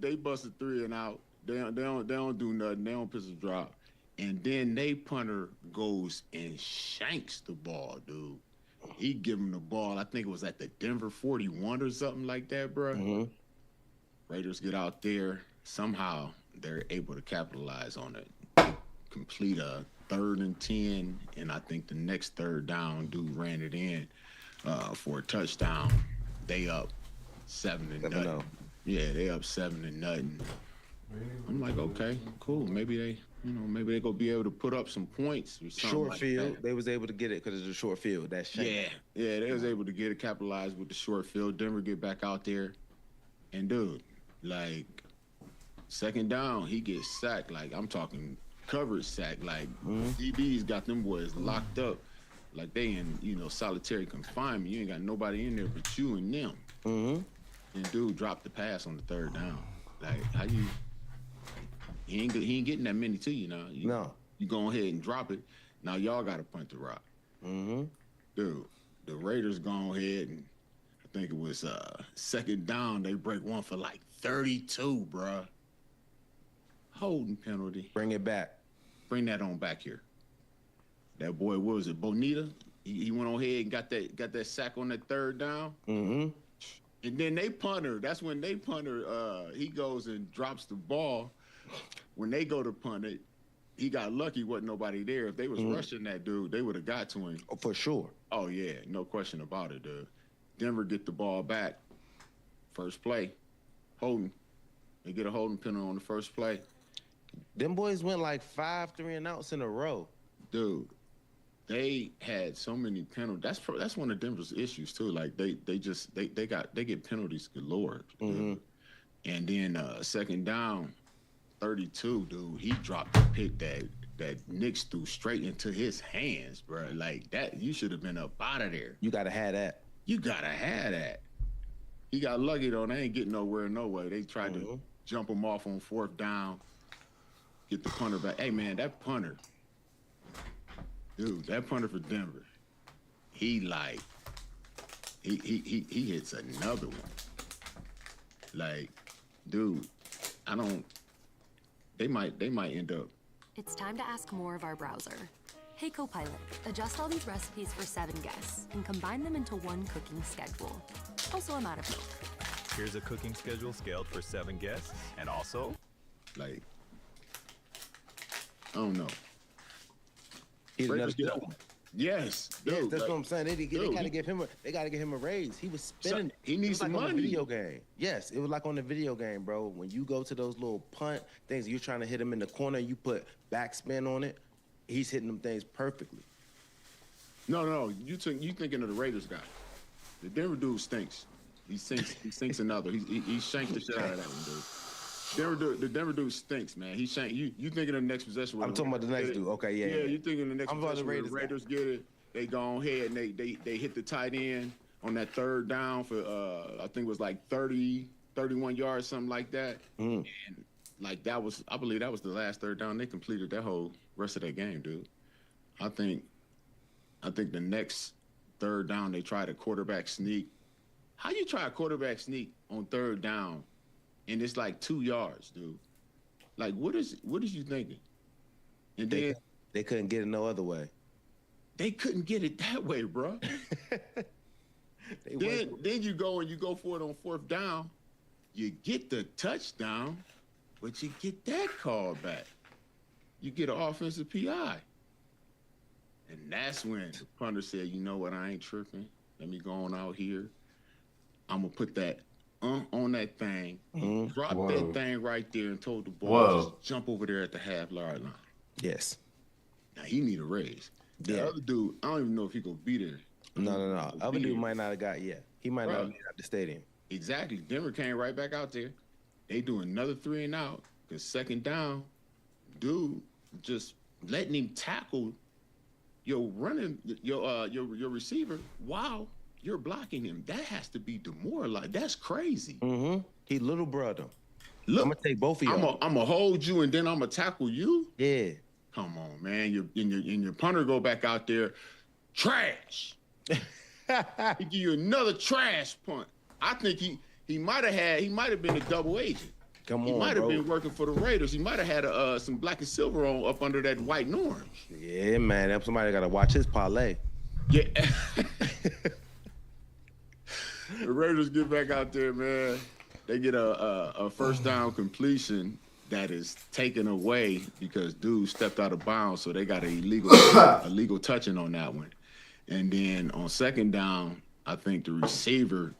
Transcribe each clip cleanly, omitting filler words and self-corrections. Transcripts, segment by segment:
they bust a 3 and out. They don't do nothing. They don't pistol drop. And then they punter goes and shanks the ball, dude. He give him the ball. I think it was at the Denver 41 or something like that, bro. Mm-hmm. Raiders get out there. Somehow they're able to capitalize on it. They complete a 3rd and 10, and I think the next third down, dude ran it in for a touchdown. They up 7-0. Yeah, they up 7-0. I'm like, okay, cool. Maybe they gonna be able to put up some points or something. Short like field. that. They was able to get it because it's a short field. That's shame. Yeah, they was able to get it capitalized with the short field. Denver get back out there, and dude, like 2nd down, he gets sacked. Like I'm talking coverage sack. Like DBs got them boys locked up, like they in solitary confinement. You ain't got nobody in there but you and them. Mm-hmm. And dude dropped the pass on the 3rd down. Like how you? He ain't getting that many to you now. No. You go ahead and drop it. Now y'all got to punt the rock. Mm-hmm. Dude, the Raiders go ahead and I think it was 2nd down. They break one for like 32, bruh. Holding penalty. Bring it back. Bring that on back here. That boy, what was it, Bonita? He went on ahead and got that sack on that 3rd down. Mm-hmm. And then they punter. That's when they punter. He goes and drops the ball. When they go to punt it, he got lucky. Wasn't nobody there. If they was rushing that dude, they would have got to him. Oh, for sure. Oh yeah, no question about it, dude. Denver get the ball back. First play, holding. They get a holding penalty on the first play. Them boys went like 5 3-and-outs in a row. Dude, they had so many penalties. That's one of Denver's issues too. Like they get penalties galore. Mm-hmm. And then 2nd down, 32, dude. He dropped the pick that Knicks threw straight into his hands, bro. Like that, you should have been up out of there. You gotta have that. You gotta have that. He got lucky though. They ain't getting nowhere, no way. They tried to jump him off on 4th down, get the punter back. Hey man, that punter, dude, that punter for Denver, he hits another one. Like, dude, they might end up. It's time to ask more of our browser. Hey Copilot, adjust all these recipes for 7 guests and combine them into one cooking schedule. Also, I'm out of milk. Here's a cooking schedule scaled for 7 guests, and also, like, I don't know. He's another Raiders get up. Yes, dude, yes, that's like, what I'm saying. They gotta give him a raise. He was spinning. He needs some like on the money. video game. Yes, it was like on the video game, bro. When you go to those little punt things, you're trying to hit him in the corner. You put backspin on it. He's hitting them things perfectly. No, you thinking of the Raiders guy. The Denver dude stinks. He stinks another. He shanked the shit out of that one, dude. The Denver dude stinks, man. He shanked you. You thinking of the next possession? I'm talking about the next dude. Okay, yeah. Yeah, you thinking of the next I'm about possession? the The Raiders get it. They go ahead and they hit the tight end on that 3rd down for I think it was like 30, 31 yards, something like that. And like I believe that was the last 3rd down. They completed that whole rest of that game, dude. I think the next 3rd down they tried a quarterback sneak. How you try a quarterback sneak on 3rd down and it's like 2 yards, dude? Like what is you thinking? And then They couldn't get it no other way. they couldn't get it that way, bro. Then you go for it on 4th down. You get the touchdown, but you get that call back. You get an offensive PI. And that's when the punter said, you know what, I ain't tripping. Let me go on out here. I'm going to put that on that thing, drop that thing right there and told the ball, just jump over there at the half-yard line. Yes. Now, he need a raise. The other dude, I don't even know if he going to be there. No. Other dude might not have got He might not have been at the stadium. Exactly. Denver came right back out there. They do another 3 and out because 2nd down, dude, just letting him tackle your receiver while you're blocking him. That has to be demoralizing. That's crazy. Mm-hmm. He little brother. Look, I'm gonna take both of you. I'm gonna hold you and then I'm gonna tackle you. Yeah. Come on, man. Your punter go back out there, trash. He give you another trash punt. I think he might have been a double agent. Come He on, might have bro. been working for the Raiders. He might have had some black and silver on up under that white and orange. Yeah, man. Somebody got to watch his parlay. Yeah. The Raiders get back out there, man. They get a first down completion that is taken away because dude stepped out of bounds, so they got a illegal touching on that one. And then on second down, I think the receiver,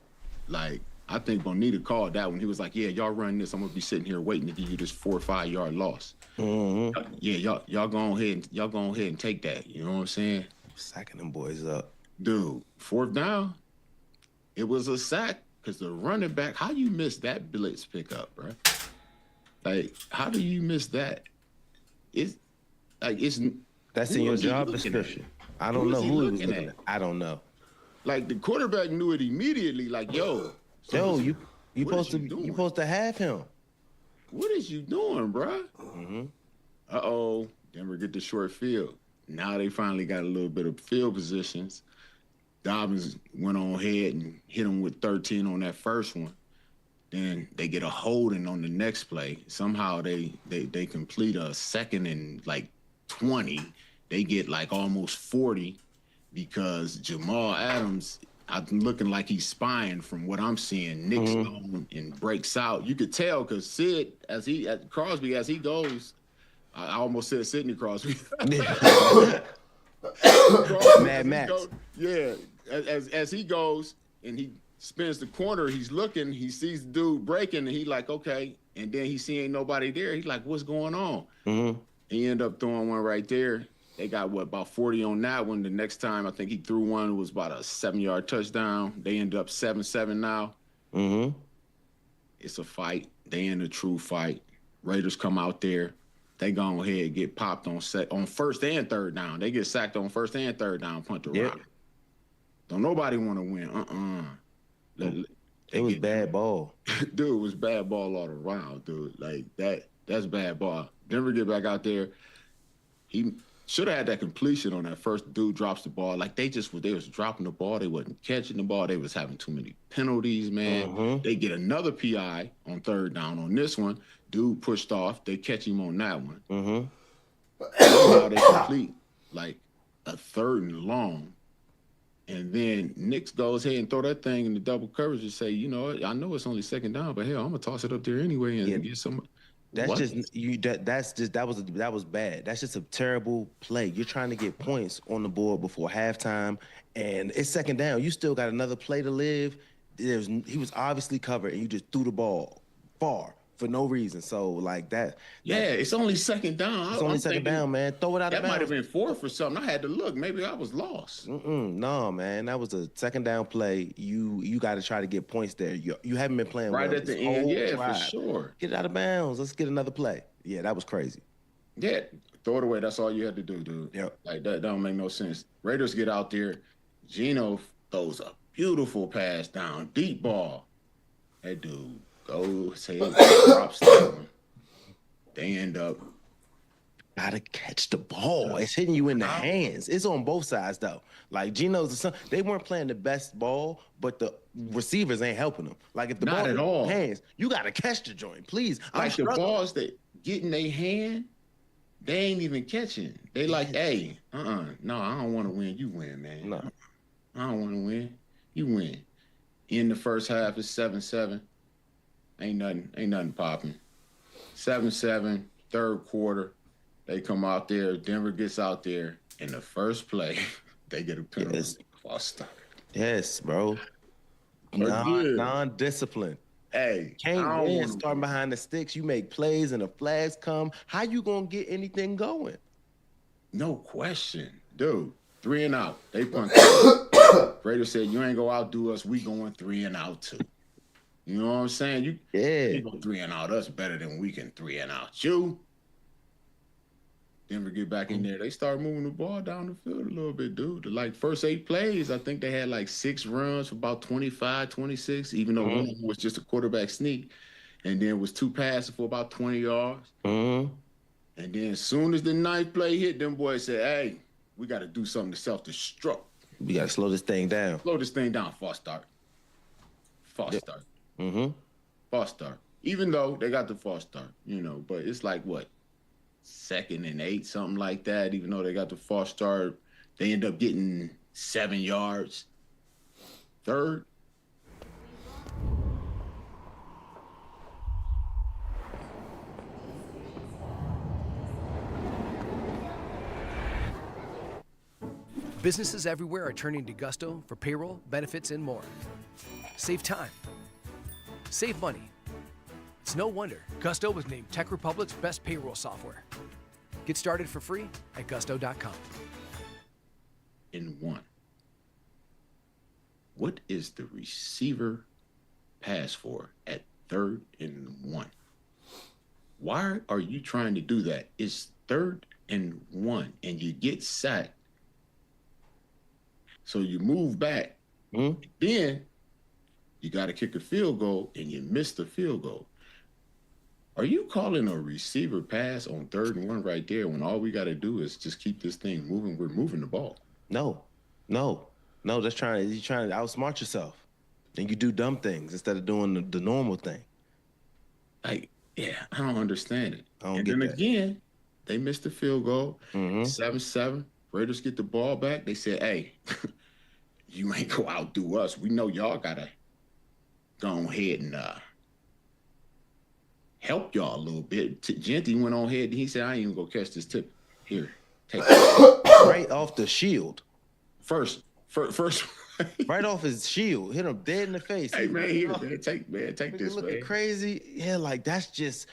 I think Bonita called that one. He was like, "Yeah, y'all run this. I'm gonna be sitting here waiting to give you this 4 or 5 yard loss. Yeah, y'all go ahead and take that. You know what I'm saying? Sacking them boys up, Dude, fourth down, it was a sack because the running back. How you miss that blitz pickup, bro? Like, how do you miss that? It's that's who in your was he job looking at? description. I don't know was he who he was looking looking at? at. I don't know. like the quarterback knew it immediately. Like, yo, You what is supposed to you doing? you supposed to have him. What is you doing, bro? Uh-oh, Denver get the short field. Now they finally got a little bit of field positions. Dobbins went on ahead and hit him with 13 on that first one. Then they get a holding on the next play. Somehow they complete a second and 20. They get almost 40 because Jamal Adams, I'm looking like he's spying from what I'm seeing. Nick's on and breaks out. You could tell because Sid, Crosby, as he goes, I almost said Sidney Crosby. Mad Max. As he goes and he spins the corner, he's looking, he sees the dude breaking, and he like, okay. And then he see ain't nobody there. He's like, what's going on? He ended up throwing one right there. They got about 40 on that one. The next time I think he threw one, it was about a 7-yard touchdown. They ended up 7-7 now. It's a fight. They in a true fight. Raiders come out there. They go ahead and get popped on first and third down. They get sacked on first and third down, punt the rock. Don't nobody want to win. It was bad ball. Dude, it was bad ball all around, dude. Like that's bad ball. Denver get back out there. He should have had that completion on that first dude drops the ball. Like they was dropping the ball. They wasn't catching the ball. They was having too many penalties, man. They get another PI on third down on this one. Dude pushed off. They catch him on that one. Now they complete a third and long. And then Nix goes ahead and throw that thing in the double coverage and say, you know what? I know it's only second down, but hell, I'm gonna toss it up there anyway and get some. That's what? That was bad. That's just a terrible play. You're trying to get points on the board before halftime, and it's second down. You still got another play to live. He was obviously covered, and you just threw the ball far for no reason. So that. Yeah, it's only second down. It's only second down, man. Throw it out of bounds. That might have been fourth or something. I had to look. Maybe I was lost. No, man. That was a second down play. You got to try to get points there. You haven't been playing right well at the this end. whole Yeah, drive. for sure. Get it out of bounds. Let's get another play. Yeah, that was crazy. Yeah, throw it away. That's all you had to do, dude. Yep. That don't make no sense. Raiders get out there. Geno throws a beautiful pass down, deep ball. That dude goes ahead, drops that one. They end up. Gotta catch the ball. It's hitting you in the hands. It's on both sides though. Geno's the son. They weren't playing the best ball, but the receivers ain't helping them. If the Not ball at in all. your hands, you gotta catch the joint, please. The balls that get in their hand, they ain't even catching. They hey, no, I don't want to win. You win, man. No. I don't want to win. You win. In the first half, it's 7-7. Ain't nothing popping. 7-7, third quarter. They come out there. Denver gets out there. In the first play, they get a penalty. Yes. False start. Yes, bro. Again. Non-discipline. Hey, Can't I don't win wanna starting behind the sticks. You make plays and the flags come. How you gonna get anything going? No question. Dude, 3 and out. They punt. Raiders said, you ain't go outdo us. We going 3 and out too. You know what I'm saying? You go 3 and out us better than we can 3 and out you. Denver get back in there. They start moving the ball down the field a little bit, dude. The first 8 plays, I think they had 6 runs for about 25, 26, even though one of them was just a quarterback sneak. And then was 2 passes for about 20 yards. And then as soon as the 9th play hit, them boys said, hey, we got to do something to self-destruct. We gotta slow this thing down. Slow this thing down. False start. False start. False start. Even though they got the false start, but it's like what, 2nd and 8, something like that. Even though they got the false start, they end up getting 7 yards. 3rd. Businesses everywhere are turning to Gusto for payroll, benefits, and more. Save time. Save money. It's no wonder Gusto was named Tech Republic's best payroll software. Get started for free at gusto.com. In 1. What is the receiver pass for at 3rd and 1? Why are you trying to do that? It's 3rd and 1, and you get sacked. So you move back. Then you got to kick a field goal, and you miss the field goal. Are you calling a receiver pass on 3rd and 1 right there when all we got to do is just keep this thing moving? We're moving the ball. No. You're trying to outsmart yourself, and you do dumb things instead of doing the normal thing. Like, yeah, I don't understand it. I don't and get then that. again, they missed the field goal. 7-7. Raiders get the ball back. They said, "Hey, you ain't go outdo us. We know y'all gotta go ahead and help y'all a little bit." Genty went on ahead and he said, "I ain't even gonna catch this tip. Here, take it." Right off the shield. First. Right off his shield. Hit him dead in the face. Hey man, here, take this, Looking man. crazy. Yeah, like that's just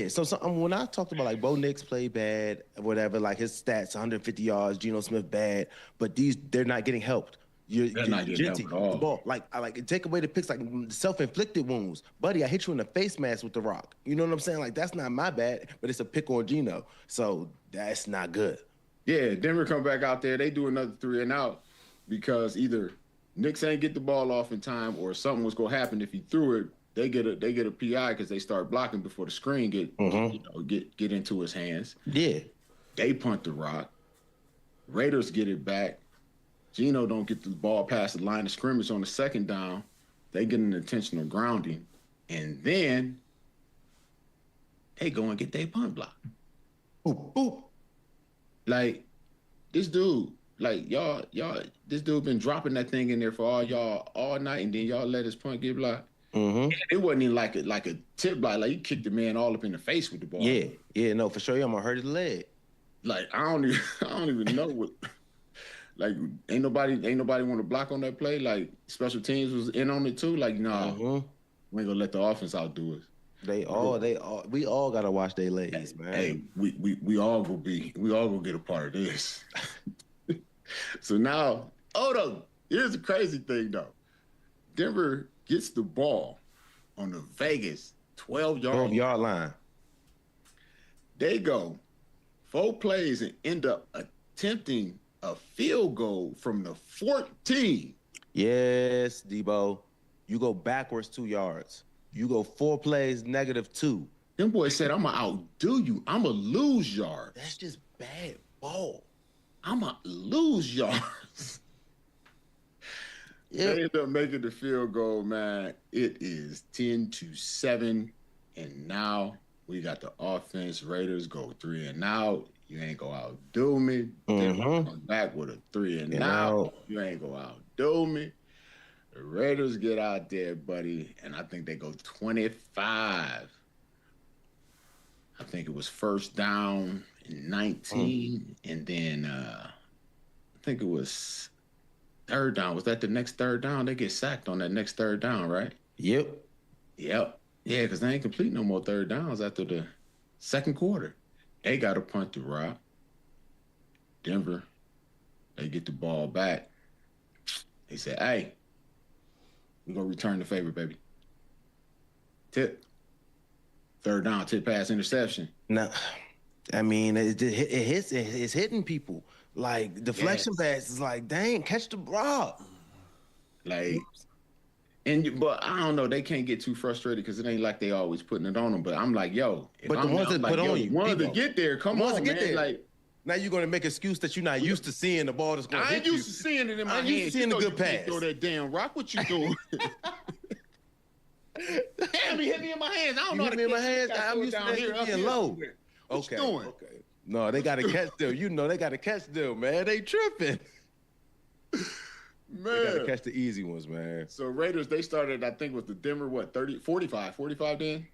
So when I talked about like Bo Nix played bad, whatever, like his stats, 150 yards, Geno Smith bad, but they're not getting helped. They're not getting helped at all. The ball, like take away the picks, like self-inflicted wounds. Buddy, I hit you in the face mask with the rock. You know what I'm saying? Like that's not my bad, but it's a pick on Geno, so that's not good. Yeah, Denver come back out there. They do another 3 and out because either Nix ain't get the ball off in time, or something was gonna happen if he threw it. They get a PI because they start blocking before the screen get into his hands. Yeah, they punt the rock. Raiders get it back. Geno don't get the ball past the line of scrimmage on the 2nd down. They get an intentional grounding, and then they go and get their punt block. Boop, boop. Like this dude, like y'all, this dude been dropping that thing in there for all y'all all night, and then y'all let his punt get blocked. It wasn't even like a tip block. Like you kicked the man all up in the face with the ball. Yeah, no, for sure. I'm gonna hurt his leg. Like I don't even know what. Like ain't nobody want to block on that play. Like special teams was in on it too. Like nah, we ain't gonna let the offense outdo us. We all gotta watch their legs, man. Hey, we all gonna get a part of this. So now, here's the crazy thing though. Denver gets the ball on the Vegas 12-yard line. They go 4 plays and end up attempting a field goal from the 14. Yes, Debo. You go backwards 2 yards. You go 4 plays, -2. Them boys said, "I'm going to outdo you. I'm going to lose yards." That's just bad ball. I'm going to lose yards. Yeah. They end up making the field goal, man. It is 10-7, and now we got the offense. Raiders go 3 and out. You ain't go outdo me. They come back with a 3 and out. You ain't go outdo me. The Raiders get out there, buddy, and I think they go 25. I think it was 1st down and 19, and then I think it was 3rd down. Was that the next 3rd down? They get sacked on that next 3rd down, right? Yep. Yeah, because they ain't complete no more 3rd downs after the 2nd quarter. They got to punt the rock. Denver, they get the ball back. They say, "Hey, we're going to return the favor, baby." Tip. 3rd down, tip pass, interception. No, I mean, it's hitting people. Like, deflection pass is like, dang, catch the rock. Like, but I don't know. They can't get too frustrated because it ain't like they always putting it on them. But I'm like, yo. But the ones that put on you. Wanted to get there. Come on, man. Like, now you're going to make an excuse that you're not used to seeing the ball that's going to hit you. I ain't used to seeing it in my hands. I ain't used to seeing a good pass. pass. Throw that damn rock. What you doing? Damn, he hit me in my hands. I don't You know how hit to me in my catch it. hands. Gotta I'm throw it used to down that here, shit up being here, low. somewhere. What you doing? Okay. No, they gotta catch them. You know they gotta catch them, man. They tripping. They gotta Man. catch the easy ones, man. So Raiders, they started, I think, with the Denver, 45 then?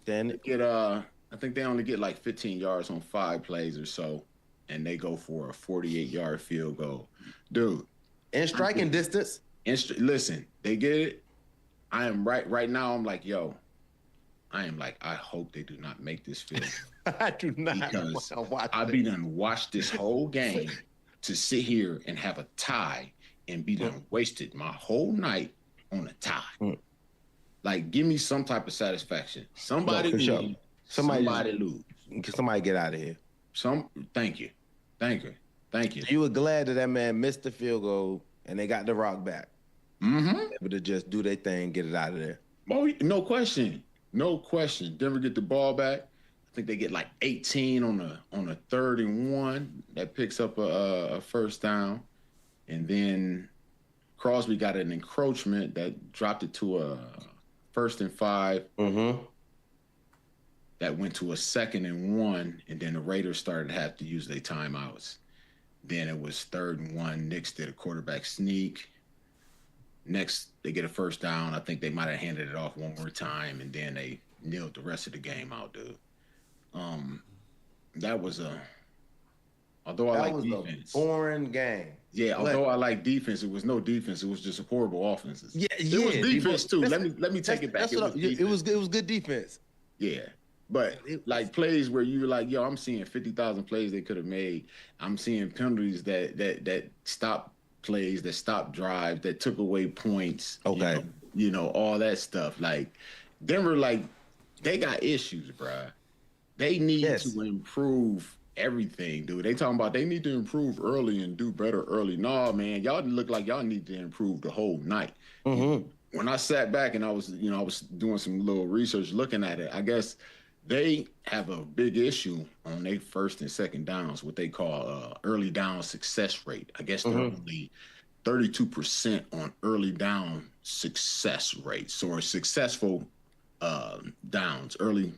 Damn it. I think they only get like 15 yards on 5 plays or so, and they go for a 48-yard field goal. Dude, In striking distance. listen, they get it. I am right now, I'm like, yo, I hope they do not make this field. I do not Because wanna watch I it. be done watched this whole game to sit here and have a tie and be done wasted my whole night on a tie. Like, give me some type of satisfaction. Somebody for win, sure. somebody lose. Somebody get out of here. Thank you. You were glad that man missed the field goal and they got the rock back. Mm-hmm. Able to just do their thing, get it out of there. Oh, no question. Denver get the ball back. I think they get like 18 on a 3rd and 1 that picks up a first down, and then Crosby got an encroachment that dropped it to a 1st and 5. Mm-hmm. That went to a 2nd and 1, and then the Raiders started to have to use their timeouts. Then it was 3rd and 1. Knicks did a quarterback sneak. Next, they get a first down. I think they might have handed it off one more time, and then they kneeled the rest of the game out, dude. That was although I like defense. A boring game. Yeah, although I like defense, it was no defense. It was just a horrible offense. Yeah, it was defense too. Let me take it back. It was good defense. Yeah. But like plays where you were like, yo, I'm seeing 50,000 plays they could have made. I'm seeing penalties that stopped plays, that stopped drives, that took away points. Okay. You know, all that stuff. Like Denver, like they got issues, bruh. They need to improve everything, dude. They talking about they need to improve early and do better early. No, man, y'all look like y'all need to improve the whole night. Mm-hmm. When I sat back and I was doing some little research looking at it, I guess they have a big issue on their 1st and 2nd downs, what they call early down success rate. I guess they're only 32% on early down success rates, or successful downs early.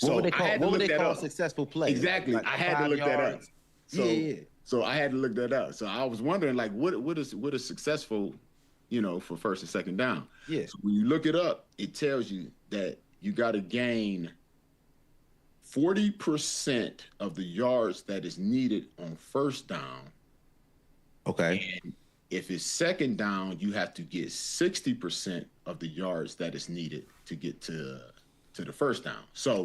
What would they call successful play? Exactly. Like I had to look that up. So, So I had to look that up. So I was wondering, like, what is successful, for 1st and 2nd down? Yeah. So when you look it up, it tells you that you got to gain 40% of the yards that is needed on 1st down. Okay. And if it's 2nd down, you have to get 60% of the yards that is needed to get to the 1st down. So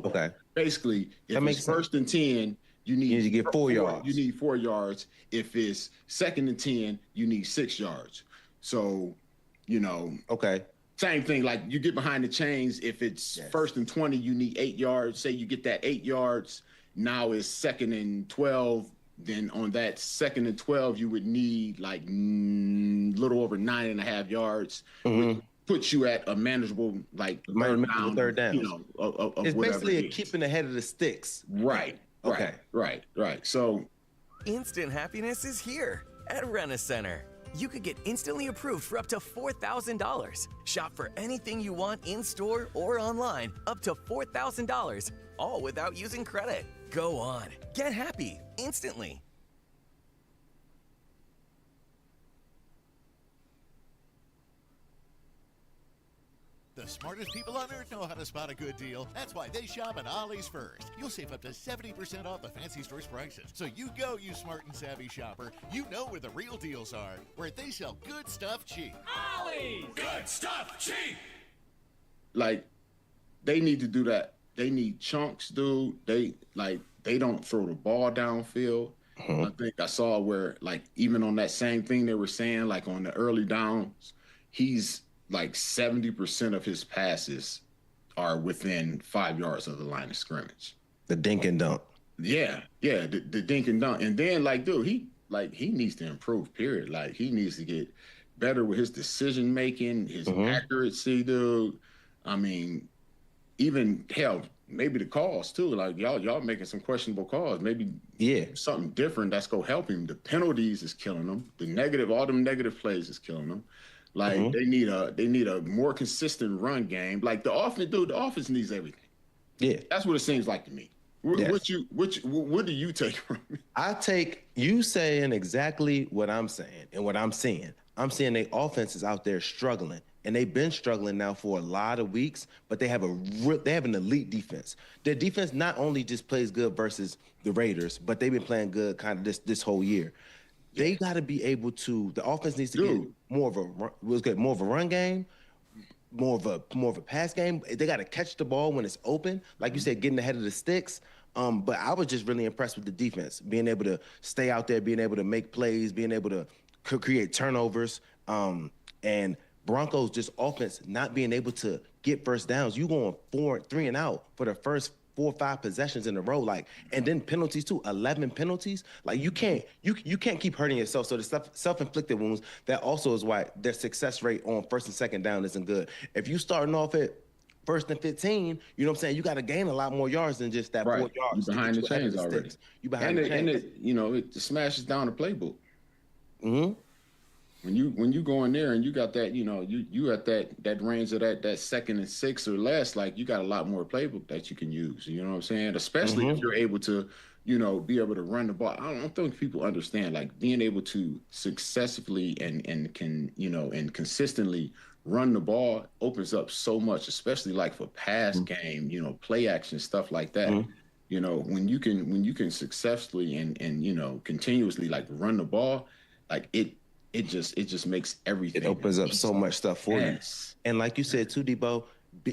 basically, if it's 1st and 10, you need to get 4 yards. You need 4 yards. If it's 2nd and 10, you need 6 yards. So, same thing, like you get behind the chains. If it's 1st and 20, you need 8 yards. Say you get that 8 yards. Now it's 2nd and 12. Then on that 2nd and 12, you would need like little over 9.5 yards. Which puts you at a manageable, like third down. It's basically keeping ahead of the sticks. Right. Right. So instant happiness is here at Rent-A-Center. You could get instantly approved for up to $4,000. Shop for anything you want in-store or online, up to $4,000, all without using credit. Go on, get happy instantly. The smartest people on earth know how to spot a good deal. That's why they shop at Ollie's First. You'll save up to 70% off the fancy store's prices. So you go, you smart and savvy shopper. You know where the real deals are, where they sell good stuff cheap. Ollie's! Good stuff cheap! Like, they need to do that. They need chunks, dude. They don't throw the ball downfield. I think I saw where, like, even on that same thing they were saying, like on the early downs, he's like 70% of his passes are within 5 yards of the line of scrimmage. The dink and dunk. Yeah, the dink and dunk. And then, like, dude, he needs to improve, period. Like, he needs to get better with his decision making, his accuracy, dude. I mean, even hell, maybe the calls too. Like y'all making some questionable calls. Maybe something different that's gonna help him. The penalties is killing him. All them negative plays is killing him. Like they need a more consistent run game. Like the offense needs everything. Yeah. That's what it seems like to me. Yes. What do you take from it? I take you saying exactly what I'm saying and what I'm seeing. I'm seeing their offense is out there struggling, and they've been struggling now for a lot of weeks. But they have an elite defense. Their defense not only just plays good versus the Raiders, but they've been playing good kind of this whole year. They got to be able to. The offense needs to get more of a run game. More of a pass game. They got to catch the ball when it's open, like you said, getting ahead of the sticks. But I was just really impressed with the defense, being able to stay out there, being able to make plays, being able to create turnovers, and Broncos just offense not being able to get first downs. You going 3 and out for the first 4 or 5 possessions in a row, and then penalties too, 11 penalties. Like you can't keep hurting yourself. So the self-inflicted wounds, that also is why their success rate on first and second down isn't good. If you starting off at first and 15, you know what I'm saying? You got to gain a lot more yards than just that 4 yards. You're behind the chains already. You behind the chains. And it smashes down the playbook. Mm-hmm. When you go in there and you got that, you at that range of that second and 6 or less, like you got a lot more playbook that you can use. You know what I'm saying? Especially if you're able to, be able to run the ball. I don't think people understand, like being able to successfully and consistently run the ball opens up so much, especially like for pass game, play action, stuff like that. When you can successfully and continuously like run the ball, like it just makes everything. It opens up so much stuff for you. And like you said too, Debo,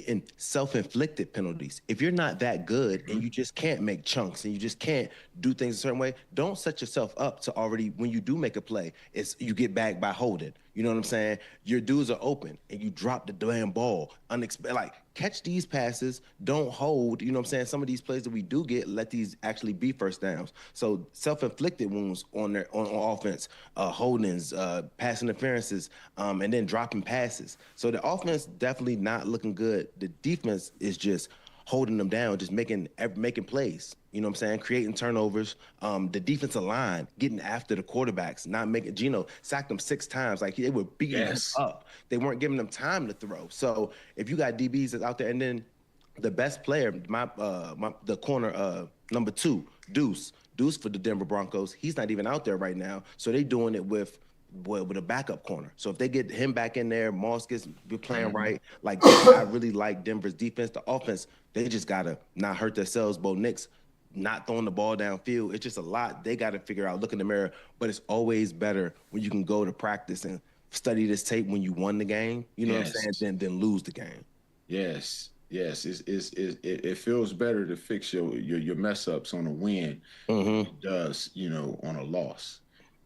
in self-inflicted penalties. If you're not that good and you just can't make chunks and you just can't do things a certain way, don't set yourself up to already, when you do make a play, you get back by holding. You know what I'm saying? Your dudes are open and you drop the damn ball. Like, catch these passes, don't hold. You know what I'm saying? Some of these plays that we do get, let these actually be first downs. So self-inflicted wounds on offense, holdings, pass interferences, and then dropping passes. So the offense definitely not looking good. The defense is just holding them down, just making plays. You know what I'm saying? Creating turnovers. The defensive line getting after the quarterbacks, not making. Gino sacked them 6 times. Like, they were beating him up. They weren't giving them time to throw. So if you got DBs that's out there, and then the best player, the corner number 2, Deuce for the Denver Broncos, he's not even out there right now. So they doing it with a backup corner. So if they get him back in there, Moss gets playing right. Like, I really like Denver's defense. The offense, they just gotta not hurt themselves. Bo Nix not throwing the ball downfield. It's just a lot they got to figure out. Look in the mirror. But it's always better when you can go to practice and study this tape when you won the game. You know what I'm saying? Than lose the game. Yes. It feels better to fix your mess ups on a win than it does, on a loss.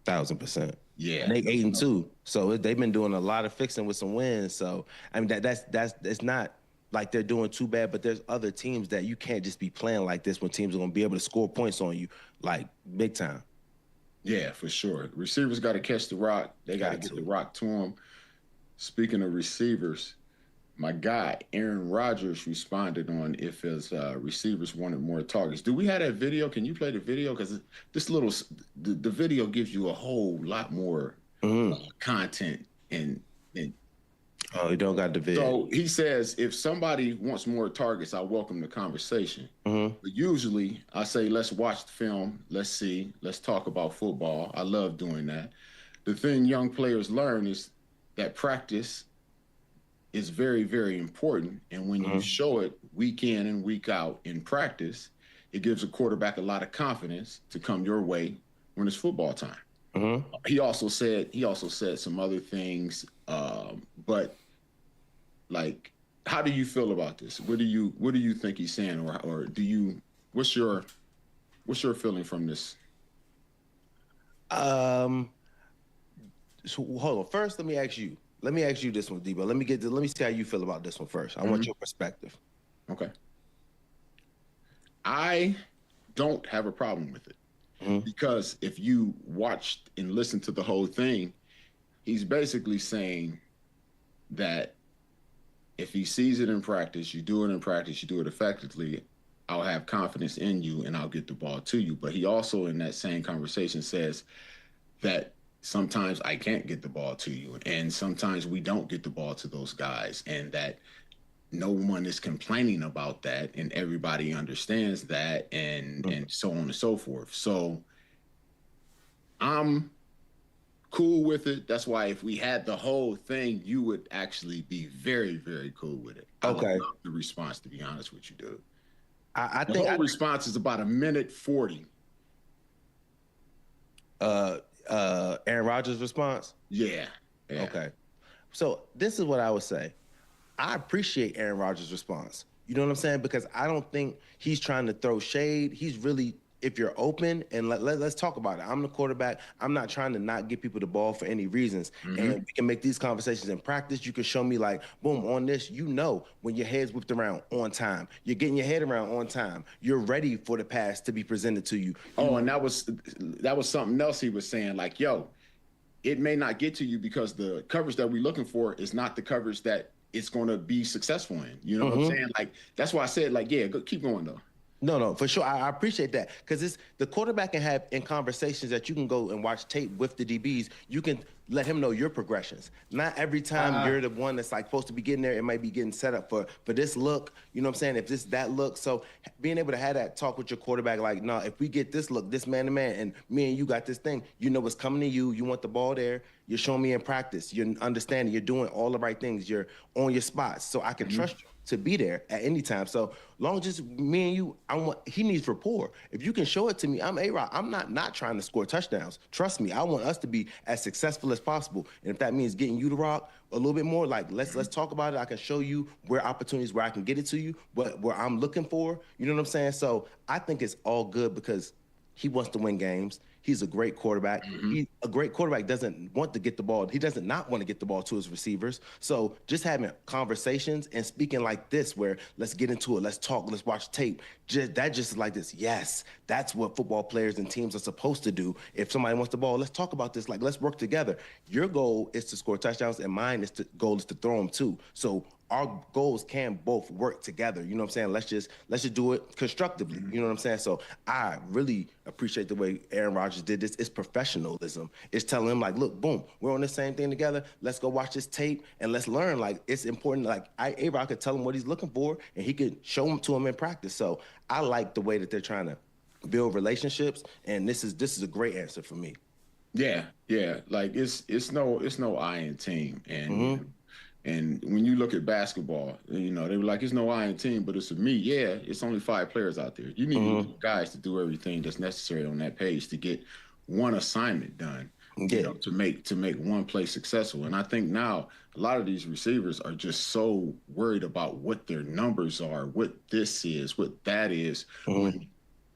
1000%. Yeah, and they 8-2, so they've been doing a lot of fixing with some wins. So I mean, that's it's not like they're doing too bad, but there's other teams that you can't just be playing like this when teams are going to be able to score points on you, like big time. Yeah, for sure. Receivers got to catch the rock. They got to get the rock to them. Speaking of receivers, my guy Aaron Rodgers responded on if his receivers wanted more targets. Do we have that video? Can you play the video? Because the video gives you a whole lot more content and. Oh, you don't got the video. So he says, if somebody wants more targets, I welcome the conversation. But usually I say, let's watch the film. Let's see. Let's talk about football. I love doing that. The thing young players learn is that practice is very, very important. And when you show it week in and week out in practice, it gives a quarterback a lot of confidence to come your way when it's football time. He also said some other things, but like, how do you feel about this? What do you think he's saying, or what's your feeling from this? So hold on. First, let me ask you this one, Debo. Let me see how you feel about this one first. I want your perspective. Okay. I don't have a problem with it. Because if you watched and listened to the whole thing, he's basically saying that if he sees it in practice, you do it in practice, you do it effectively, I'll have confidence in you and I'll get the ball to you. But he also, in that same conversation, says that sometimes I can't get the ball to you, and sometimes we don't get the ball to those guys, and that no one is complaining about that, and everybody understands that, and so on and so forth. So I'm cool with it. That's why if we had the whole thing, you would actually be very, very cool with it. Okay. I love the response, to be honest with you, dude. I The think whole response is about 1:40. Aaron Rodgers' response. Yeah. Okay. So this is what I would say. I appreciate Aaron Rodgers' response. You know what I'm saying? Because I don't think he's trying to throw shade. He's really, if you're open, and let's talk about it. I'm the quarterback. I'm not trying to not give people the ball for any reasons. And we can make these conversations in practice. You can show me like, boom, on this, when your head's whipped around on time. You're getting your head around on time. You're ready for the pass to be presented to you. Oh, and that was something else he was saying. Like, yo, it may not get to you because the coverage that we're looking for is not the coverage that it's going to be successful in. You know what I'm saying? Like, that's why I said, like, yeah, keep going though. No, for sure. I appreciate that because it's the quarterback can have in conversations that you can go and watch tape with the DBs. You can let him know your progressions. Not every time you're the one that's like supposed to be getting there. It might be getting set up for this look. You know what I'm saying? If this that look, so being able to have that talk with your quarterback, like, no, if we get this look, this man to man, and me and you got this thing, you know what's coming to you. You want the ball there. You're showing me in practice. You're understanding. You're doing all the right things. You're on your spots, so I can trust you to be there at any time. So long as just me and you, he needs rapport. If you can show it to me, I'm A-Rod. I'm not trying to score touchdowns. Trust me, I want us to be as successful as possible. And if that means getting you to rock a little bit more, like let's talk about it. I can show you where opportunities where I can get it to you, but where I'm looking for, you know what I'm saying? So I think it's all good because he wants to win games. He's a great quarterback. A great quarterback doesn't want to get the ball. He doesn't not want to get the ball to his receivers. So just having conversations and speaking like this, where let's get into it, let's talk, let's watch tape. Just like this. Yes, that's what football players and teams are supposed to do. If somebody wants the ball, let's talk about this. Like, let's work together. Your goal is to score touchdowns, and mine goal is to throw them too. So our goals can both work together. You know what I'm saying? Let's just do it constructively. You know what I'm saying? So I really appreciate the way Aaron Rodgers did this. It's professionalism. It's telling him like, look, boom, we're on the same thing together. Let's go watch this tape and let's learn. Like, it's important. Like, A-Rod could tell him what he's looking for and he could show him to him in practice. So I like the way that they're trying to build relationships. And this is a great answer for me. Yeah. Like it's no I in team. And when you look at basketball, you know, they were like, it's no I in team, but it's a me. Yeah, it's only 5 players out there. You need guys to do everything that's necessary on that page to get one assignment done, you know, to make one play successful. And I think now a lot of these receivers are just so worried about what their numbers are, what this is, what that is. When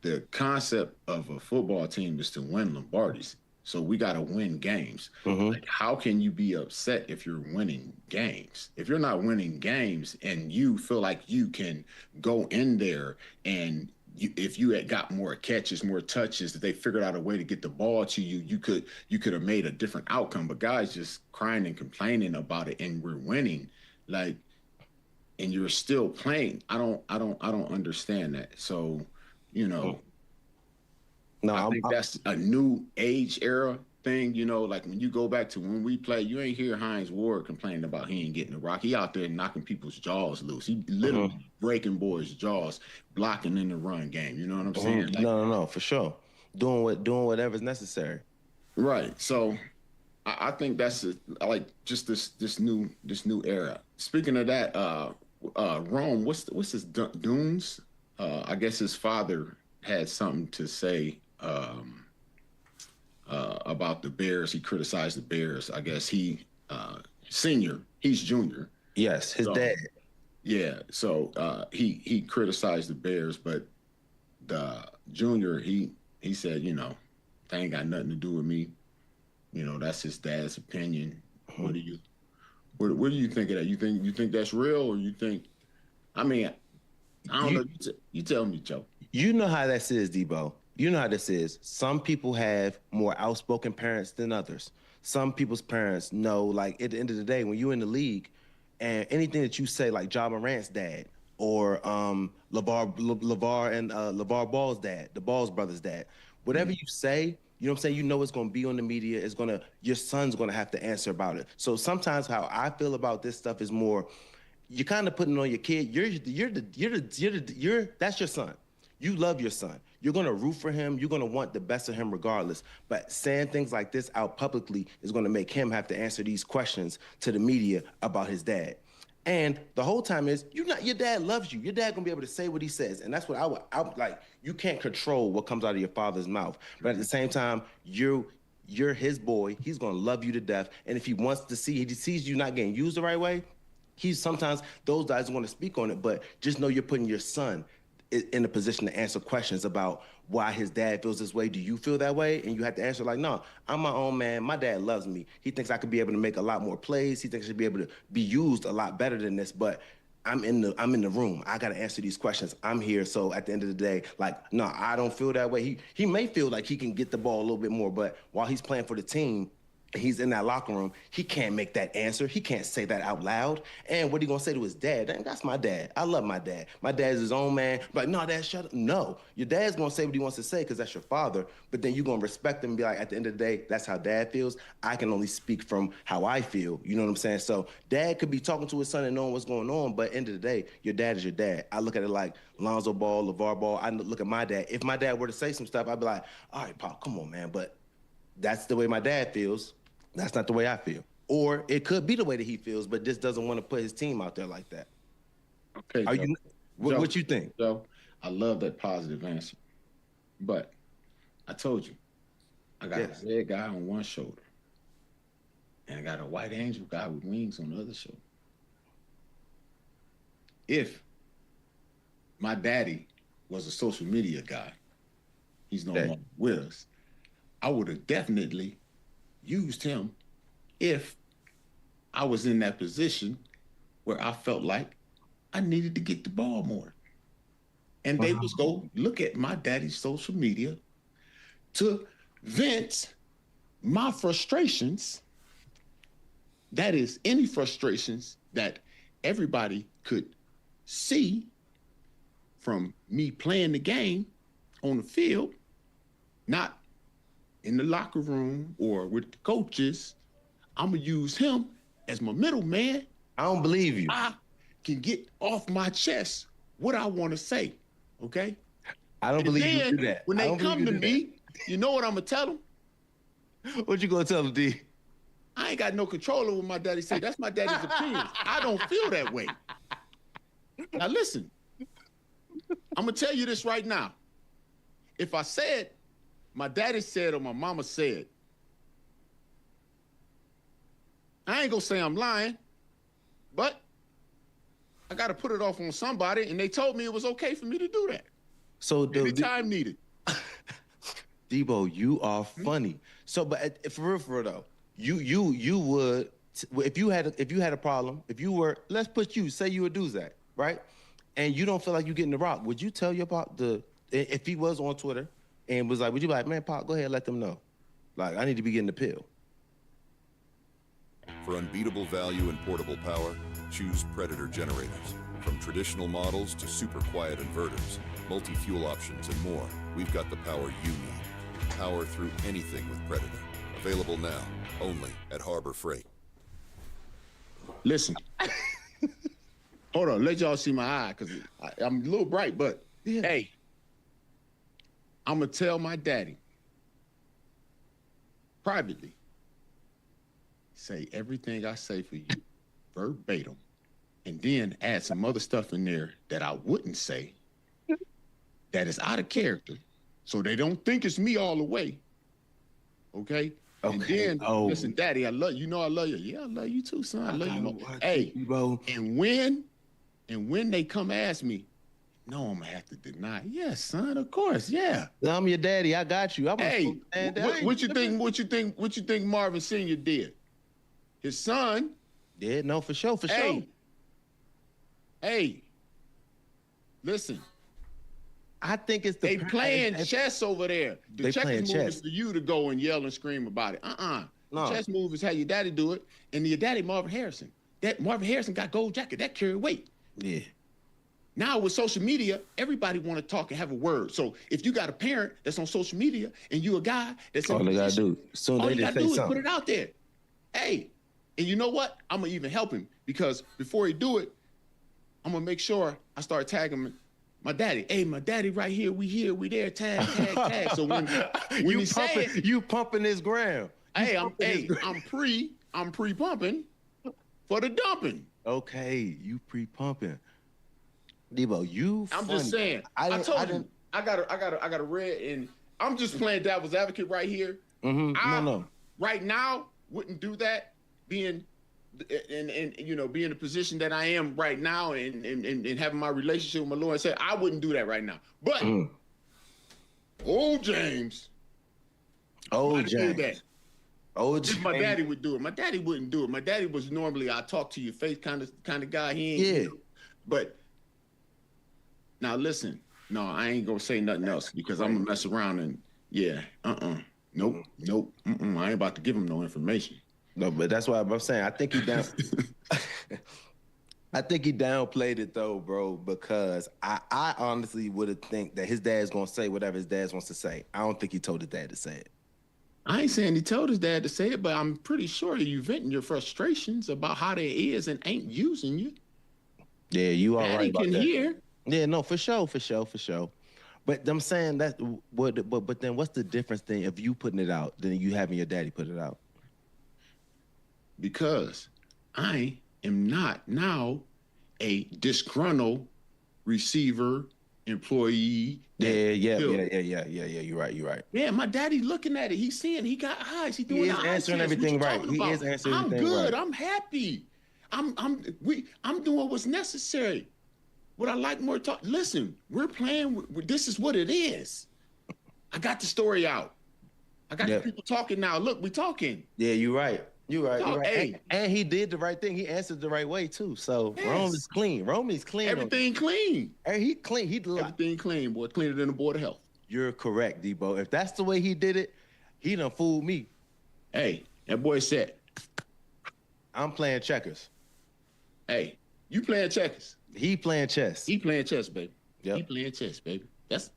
the concept of a football team is to win Lombardis. So we got to win games. Like, how can you be upset if you're winning games? If you're not winning games and you feel like you can go in there and if you had got more catches, more touches, that they figured out a way to get the ball to you, you could have made a different outcome. But guys just crying and complaining about it, and we're winning, like, and you're still playing. I don't understand that. So, you know. No, I think that's a new age era thing, you know, like when you go back to when we play, you ain't hear Hines Ward complaining about he ain't getting the rock. He out there knocking people's jaws loose. He literally breaking boys' jaws, blocking in the run game. You know what I'm saying? Like, no, for sure. Doing whatever's necessary. Right. So I think that's like just this new era. Speaking of that, Rome, what's his Dunes? I guess his father had something to say about the Bears. He criticized the Bears. I guess he's junior. Yes, his dad. Yeah, so he criticized the Bears, but the junior, he said, you know, that ain't got nothing to do with me. You know, that's his dad's opinion. What do you think of that? You think that's real, or you think? I mean, I don't know. You tell me, Joe. You know how this is, Debo. You know how this is. Some people have more outspoken parents than others. Some people's parents know, like, at the end of the day, when you're in the league, and anything that you say, like Ja Morant's dad, or LeVar Ball's dad, the Balls brothers' dad, whatever you say, You know what I'm saying? You know it's gonna be on the media. Your son's gonna have to answer about it. So sometimes how I feel about this stuff is more, you're kind of putting it on your kid. That's your son. You love your son. You're gonna root for him. You're gonna want the best of him regardless. But saying things like this out publicly is gonna make him have to answer these questions to the media about his dad. And the whole time is, your dad loves you. Your dad gonna be able to say what he says. And that's what I would like, you can't control what comes out of your father's mouth. But at the same time, you're his boy. He's gonna love you to death. And if he sees you not getting used the right way, sometimes those guys want to speak on it, but just know you're putting your son in a position to answer questions about why his dad feels this way. Do you feel that way? And you have to answer like, no, I'm my own man. My dad loves me. He thinks I could be able to make a lot more plays. He thinks I should be able to be used a lot better than this, but I'm in the room. I got to answer these questions. I'm here. So at the end of the day, like, no, I don't feel that way. He may feel like he can get the ball a little bit more, but while he's playing for the team, he's in that locker room, he can't make that answer. He can't say that out loud. And what he gonna say to his dad? That's my dad. I love my dad. My dad's his own man. Like, no, Dad, shut up. No, your dad's gonna say what he wants to say because that's your father. But then you're gonna respect him and be like, at the end of the day, that's how dad feels. I can only speak from how I feel. You know what I'm saying? So dad could be talking to his son and knowing what's going on, but end of the day, your dad is your dad. I look at it like Lonzo Ball, LeVar Ball. I look at my dad. If my dad were to say some stuff, I'd be like, all right, Pop, come on, man. But that's the way my dad feels. That's not the way I feel. Or it could be the way that he feels, but just doesn't want to put his team out there like that. Okay. What you think? Joe, I love that positive answer. But I told you, I got a red guy on one shoulder, and I got a white angel guy with wings on the other shoulder. If my daddy was a social media guy, he's no longer with us, I would have definitely used him if I was in that position where I felt like I needed to get the ball more. And they was go look at my daddy's social media to vent my frustrations. That is, any frustrations that everybody could see from me playing the game on the field, not in the locker room or with the coaches. I'm gonna use him as my middleman. I don't believe you. I can get off my chest what I want to say, okay? I don't believe you do that. When they come to me, you know what I'm gonna tell them? What you gonna tell them, D? I ain't got no control over what my daddy say. That's my daddy's opinion. I don't feel that way. Now listen, I'm gonna tell you this right now. If I said, my daddy said or my mama said, I ain't gonna say I'm lying, but I gotta put it off on somebody, and they told me it was okay for me to do that. So anytime needed. Debo, you are funny. So, but for real though, you would, if you had a problem, let's put you, say you were Duzak, right? And you don't feel like you getting the rock, would you tell your pop if he was on Twitter and was like, would you be like, man, Pop, go ahead, let them know. Like, I need to be getting the pill. For unbeatable value and portable power, choose Predator generators. From traditional models to super quiet inverters, multi-fuel options, and more, we've got the power you need. Power through anything with Predator. Available now, only at Harbor Freight. Listen. Hold on, let y'all see my eye, because I'm a little bright, but hey, I'm going to tell my daddy privately, say everything I say for you verbatim, and then add some other stuff in there that I wouldn't say that is out of character, so they don't think it's me all the way. Okay? And then, listen, Daddy, I love you. You know I love you. Yeah, I love you too, son. I love you more. Hey, bro. And when they come ask me, no, I'm gonna have to deny. Yes, son, of course, yeah. I'm your daddy. I got you. Hey, what you think Marvin Sr. did? His son did? No, for sure. Hey, listen. I think it's they playing chess over there. The checkers move is for you to go and yell and scream about it. No. The chess move is how your daddy do it. And your daddy, Marvin Harrison. That Marvin Harrison got gold jacket. That carry weight. Yeah. Now with social media, everybody want to talk and have a word. So if you got a parent that's on social media and you a guy that's All in they gotta position, do, soon all they you just gotta say do is put something. it out there. Hey, and you know what? I'm gonna even help him because before he do it, I'm gonna make sure I start tagging my daddy. Hey, my daddy right here, we there, tag, tag, tag. So when you he say pumping, it, you pumping his gram. hey, I'm pre-pumping for the dumping. Okay, you pre-pumping. Debo, you I'm funny. just saying. I told you, I got a red, and I'm just playing devil's advocate right here. No. Right now, wouldn't do that. Being and you know, being in the position that I am right now, and having my relationship with my Lord, said I wouldn't do that right now. But old James, Old might do James. that. Old If James. my daddy would do it. My daddy wouldn't do it. My daddy was normally I talk to your face kind of guy. He ain't. Yeah. You know, but now listen, no, I ain't gonna say nothing else because I'm gonna mess around and nope, I ain't about to give him no information. No, but that's why I'm saying I think he down. I think he downplayed it though, bro, because I honestly would have think that his dad's gonna say whatever his dad wants to say. I don't think he told his dad to say it. I ain't saying he told his dad to say it, but I'm pretty sure you venting your frustrations about how they is and ain't using you. Yeah, you all Daddy right about can that. hear. Yeah, no, for sure. But I'm saying that, but then what's the difference then if you putting it out than you having your daddy put it out? Because I am not now a disgruntled receiver, employee. Yeah. You're right. Yeah, my daddy looking at it. He's seeing. He got eyes. He doing is the eye answering test. What everything you right. talking He about? is answering I'm everything good. right. I'm happy. I'm doing what's necessary. What I like more talk. Listen, we're playing. This is what it is. I got the story out. I got the people talking now. Look, we talking. Yeah, you're right. You're right. Hey. And he did the right thing. He answered the right way too. So Yes. Rome is clean. Everything clean. He clean. Everything clean, boy. Cleaner than the Board of Health. You're correct, Debo. If that's the way he did it, he done fooled me. Hey, that boy said, I'm playing checkers. hey, you playing checkers. He playing chess. He playing chess, baby. Yep. He playing chess, baby. That's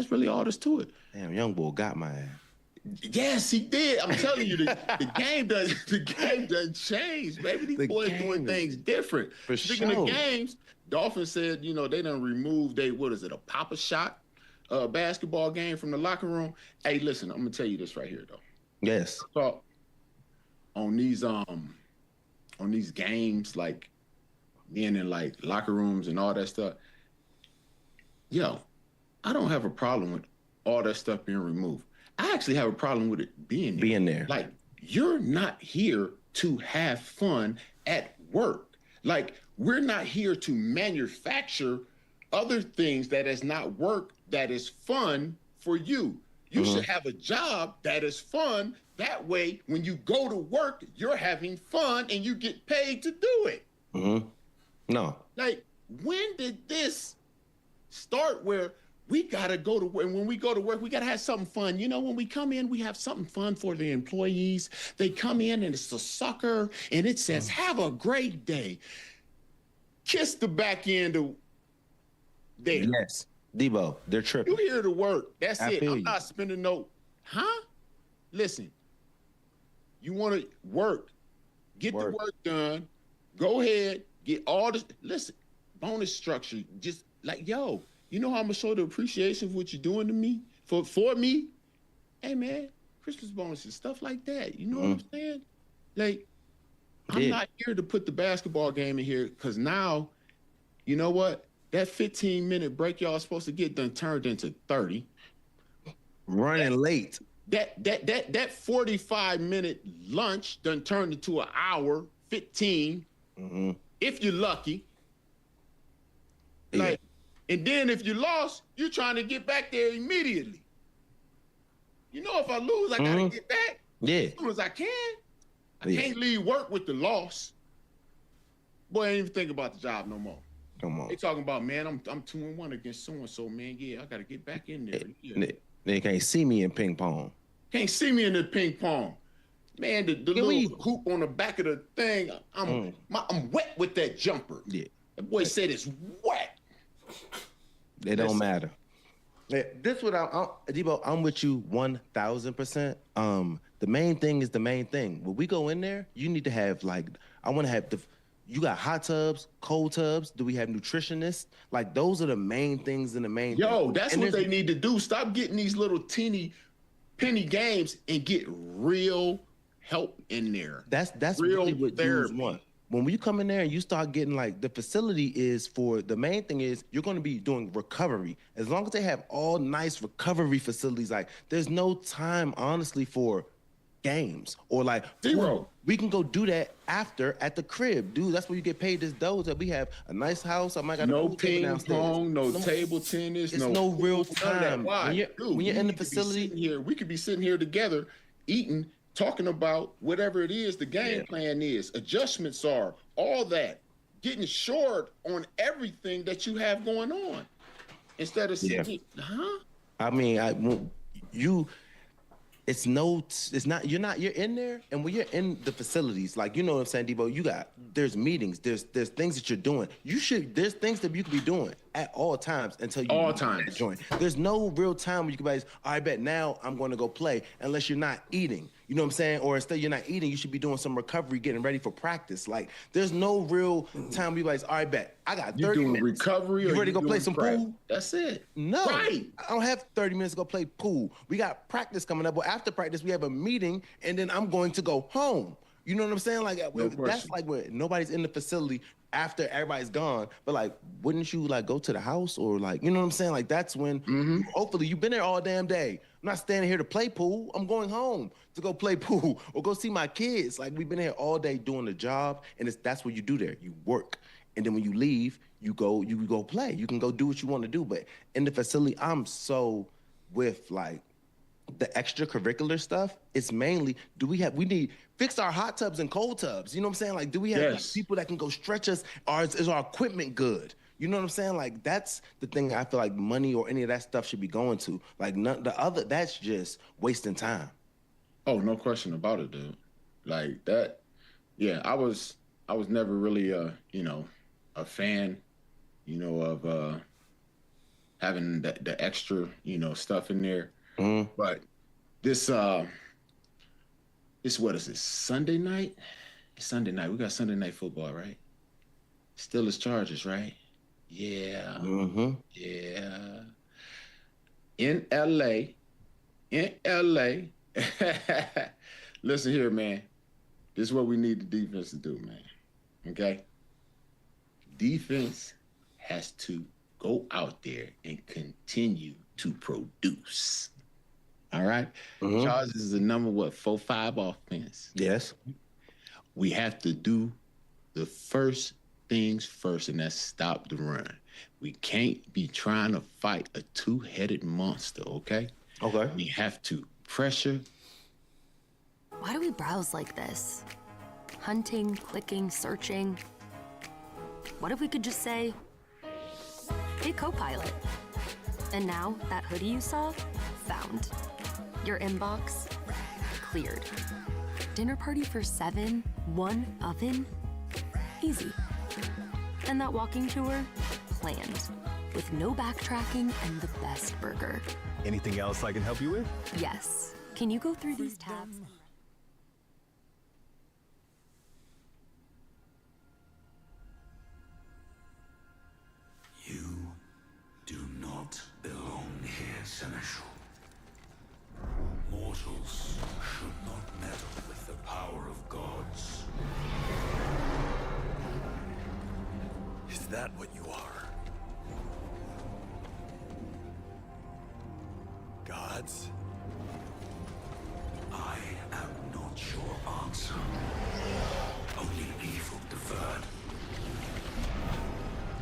really all there's to it. Damn, young boy got my ass. Yes, he did. I'm telling you, the game doesn't change, baby. These boys doing things different. For Speaking sure. of games, Dolphins said, they done removed a Pop-A-Shot basketball game from the locker room. Hey, listen, I'm gonna tell you this right here though. Yes. So on these games, like being in like locker rooms and all that stuff, I don't have a problem with all that stuff being removed. I actually have a problem with it being there. Like, you're not here to have fun at work. Like, we're not here to manufacture other things that is not work, that is fun for you. You should have a job that is fun. That way, when you go to work, you're having fun and you get paid to do it. No. Like, when did this start where we gotta go to work? And when we go to work, we gotta have something fun. When we come in, we have something fun for the employees. They come in and it's a sucker and it says, have a great day. Kiss the back end of there. Yes. Debo, they're tripping. You here to work. That's I it. feel I'm you. not spending no, Listen, you want to work, get the work done, go ahead, get all this. Listen, bonus structure, just like, yo, you know how I'm going to show the appreciation for what you're doing to me, for me? Hey, man, Christmas bonuses, stuff like that. You know what I'm saying? Like, I'm not here to put the basketball game in here because now, you know what? That 15-minute break y'all supposed to get done turned into 30. Running late. That 45-minute lunch done turned into an hour, 15, if you're lucky. Like, and then if you lost, you're trying to get back there immediately. If I lose, I gotta get back as soon as I can. I can't leave work with the loss. Boy, I ain't even think about the job no more. Come on. They talking about, man, I'm 2-1 against so-and-so, man. Yeah, I got to get back in there. Yeah. They can't see me in ping pong. Can't see me in the ping pong. Man, the little hoop on the back of the thing, I'm wet with that jumper. Yeah. That boy said it's wet. It don't matter. Yeah, this what Debo, I'm with you 1,000%. The main thing is the main thing. When we go in there, you need to have I want to have you got hot tubs, cold tubs. Do we have nutritionists? Like those are the main things and the main. Yo, that's what they need to do. Stop getting these little teeny penny games and get real help in there. That's real really what dudes therapy. want. When you come in there and you start getting the facility is for the main thing is you're going to be doing recovery. As long as they have all nice recovery facilities, there's no time honestly for games or zero. We can go do that after at the crib, dude. That's where you get paid this dough. That we have a nice house. I might got no a pool table ping downstairs. pong, no table tennis, It's no real pool, none of that. time. Why? When you're in the facility, we could be sitting here together, eating, talking about whatever it is the game plan is, adjustments are, all that, getting short on everything that you have going on, instead of sitting, I mean, you're in there, and when you're in the facilities, you know what I'm saying, Debo, there's meetings, there's things that you're doing. There's things that you could be doing at all times until you join. There's no real time where you can be I bet now I'm going to go play unless you're not eating. You know what I'm saying? Or instead you're not eating, you should be doing some recovery, getting ready for practice. There's no real time where you're all right, bet I got 30 you doing minutes. recovery You or ready to go play doing some prep? pool? That's it. No, Right. I don't have 30 minutes to go play pool. We got practice coming up, but after practice, we have a meeting, and then I'm going to go home. You know what I'm saying? That's where nobody's in the facility after everybody's gone. But wouldn't you go to the house or you know what I'm saying? That's when hopefully you've been there all damn day. I'm not standing here to play pool. I'm going home to go play pool or go see my kids. We've been here all day doing the job, and that's what you do there. You work, and then when you leave, you go play. You can go do what you want to do. But in the facility, I'm so with the extracurricular stuff. It's mainly we need fix our hot tubs and cold tubs. You know what I'm saying? Do we have people that can go stretch us? Or is our equipment good? You know what I'm saying? That's the thing I feel money or any of that stuff should be going to. That's just wasting time. Oh, no question about it, dude. That. Yeah, I was never really a fan, of having the extra, stuff in there. But this what is it? Sunday night? It's Sunday night. We got Sunday night football, right? Steelers Chargers, right? Yeah. Yeah. In LA. Listen here, man. This is what we need the defense to do, man. Okay? Defense has to go out there and continue to produce. All right? Chargers is the number 4-5 offense. Yes. We have to do the first things first, and that's stop the run. We can't be trying to fight a two-headed monster, okay? Okay. We have to pressure. Why do we browse like this? Hunting, clicking, searching. What if we could just say, hey, Copilot. And now that hoodie you saw, found. Your inbox, cleared. Dinner party for 7, 1 oven, easy. And that walking tour, planned. With no backtracking and the best burger. Anything else I can help you with? Yes. Can you go through these tabs? You do not belong here, Seneschal. Mortals should not meddle with the power of gods. Is that what you are? Gods? I am not your answer. Only evil deferred.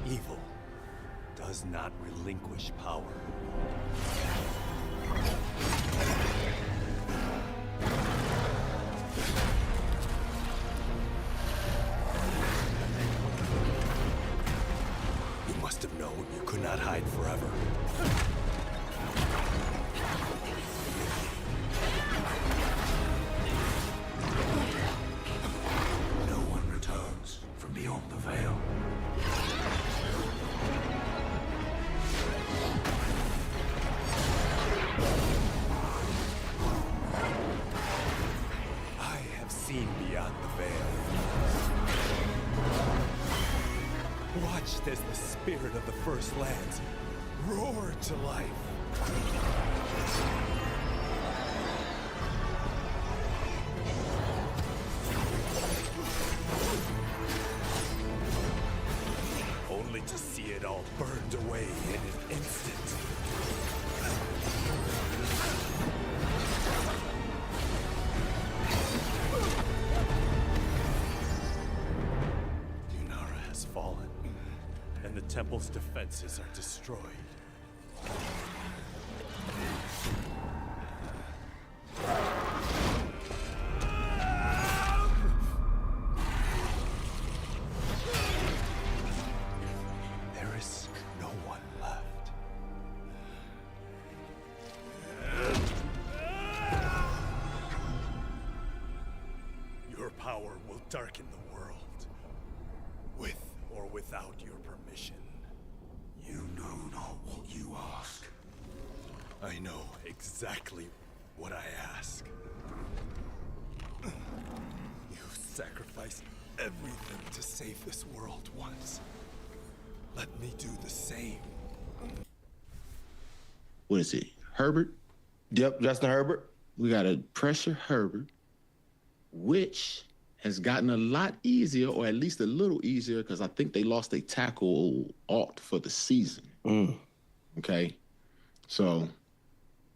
Evil does not relinquish power. You must have known you could not hide forever. No one returns from beyond the veil. watched as the spirit of the First Lands roared to life. Only to see it all burned away in an instant. Yunara has fallen, and the temple's defenses are destroyed. There is no one left. Your power will darken the world, with or without your permission. You know not what you ask. I know exactly what I ask. You sacrificed everything to save this world once. Let me do the same. What is it? Herbert? Yep, Justin Herbert. We got to pressure Herbert, which has gotten a lot easier, or at least a little easier, because I think they lost a tackle Alt for the season. Okay? So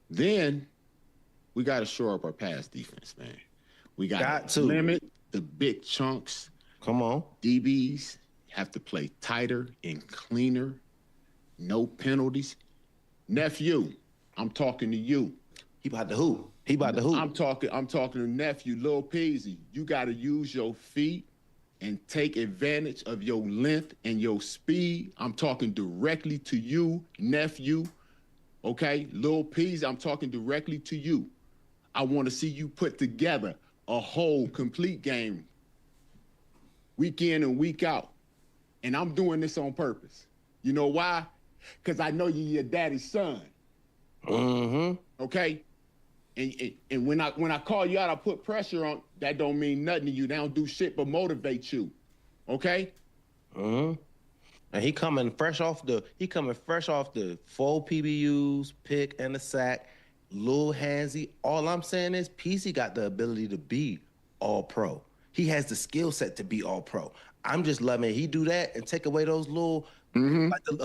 then we got to shore up our pass defense, man. We got to limit the big chunks. Come on. DBs have to play tighter and cleaner. No penalties. Nephew, I'm talking to you. He about to hoop. He about to hoop. I'm talking to nephew, Lil Peasy. You got to use your feet and take advantage of your length and your speed. I'm talking directly to you, nephew. Okay, Lil Peasy, I'm talking directly to you. I want to see you put together a whole complete game, week in and week out. And I'm doing this on purpose. You know why? Because I know you're your daddy's son. Okay? And when I call you out, I put pressure on, that don't mean nothing to you. They don't do shit but motivate you. Okay? And he coming fresh off the 4 PBUs, pick and a sack, Lil Handsy. All I'm saying is PC got the ability to be all pro. He has the skill set to be all pro. I'm just loving he do that and take away those little like take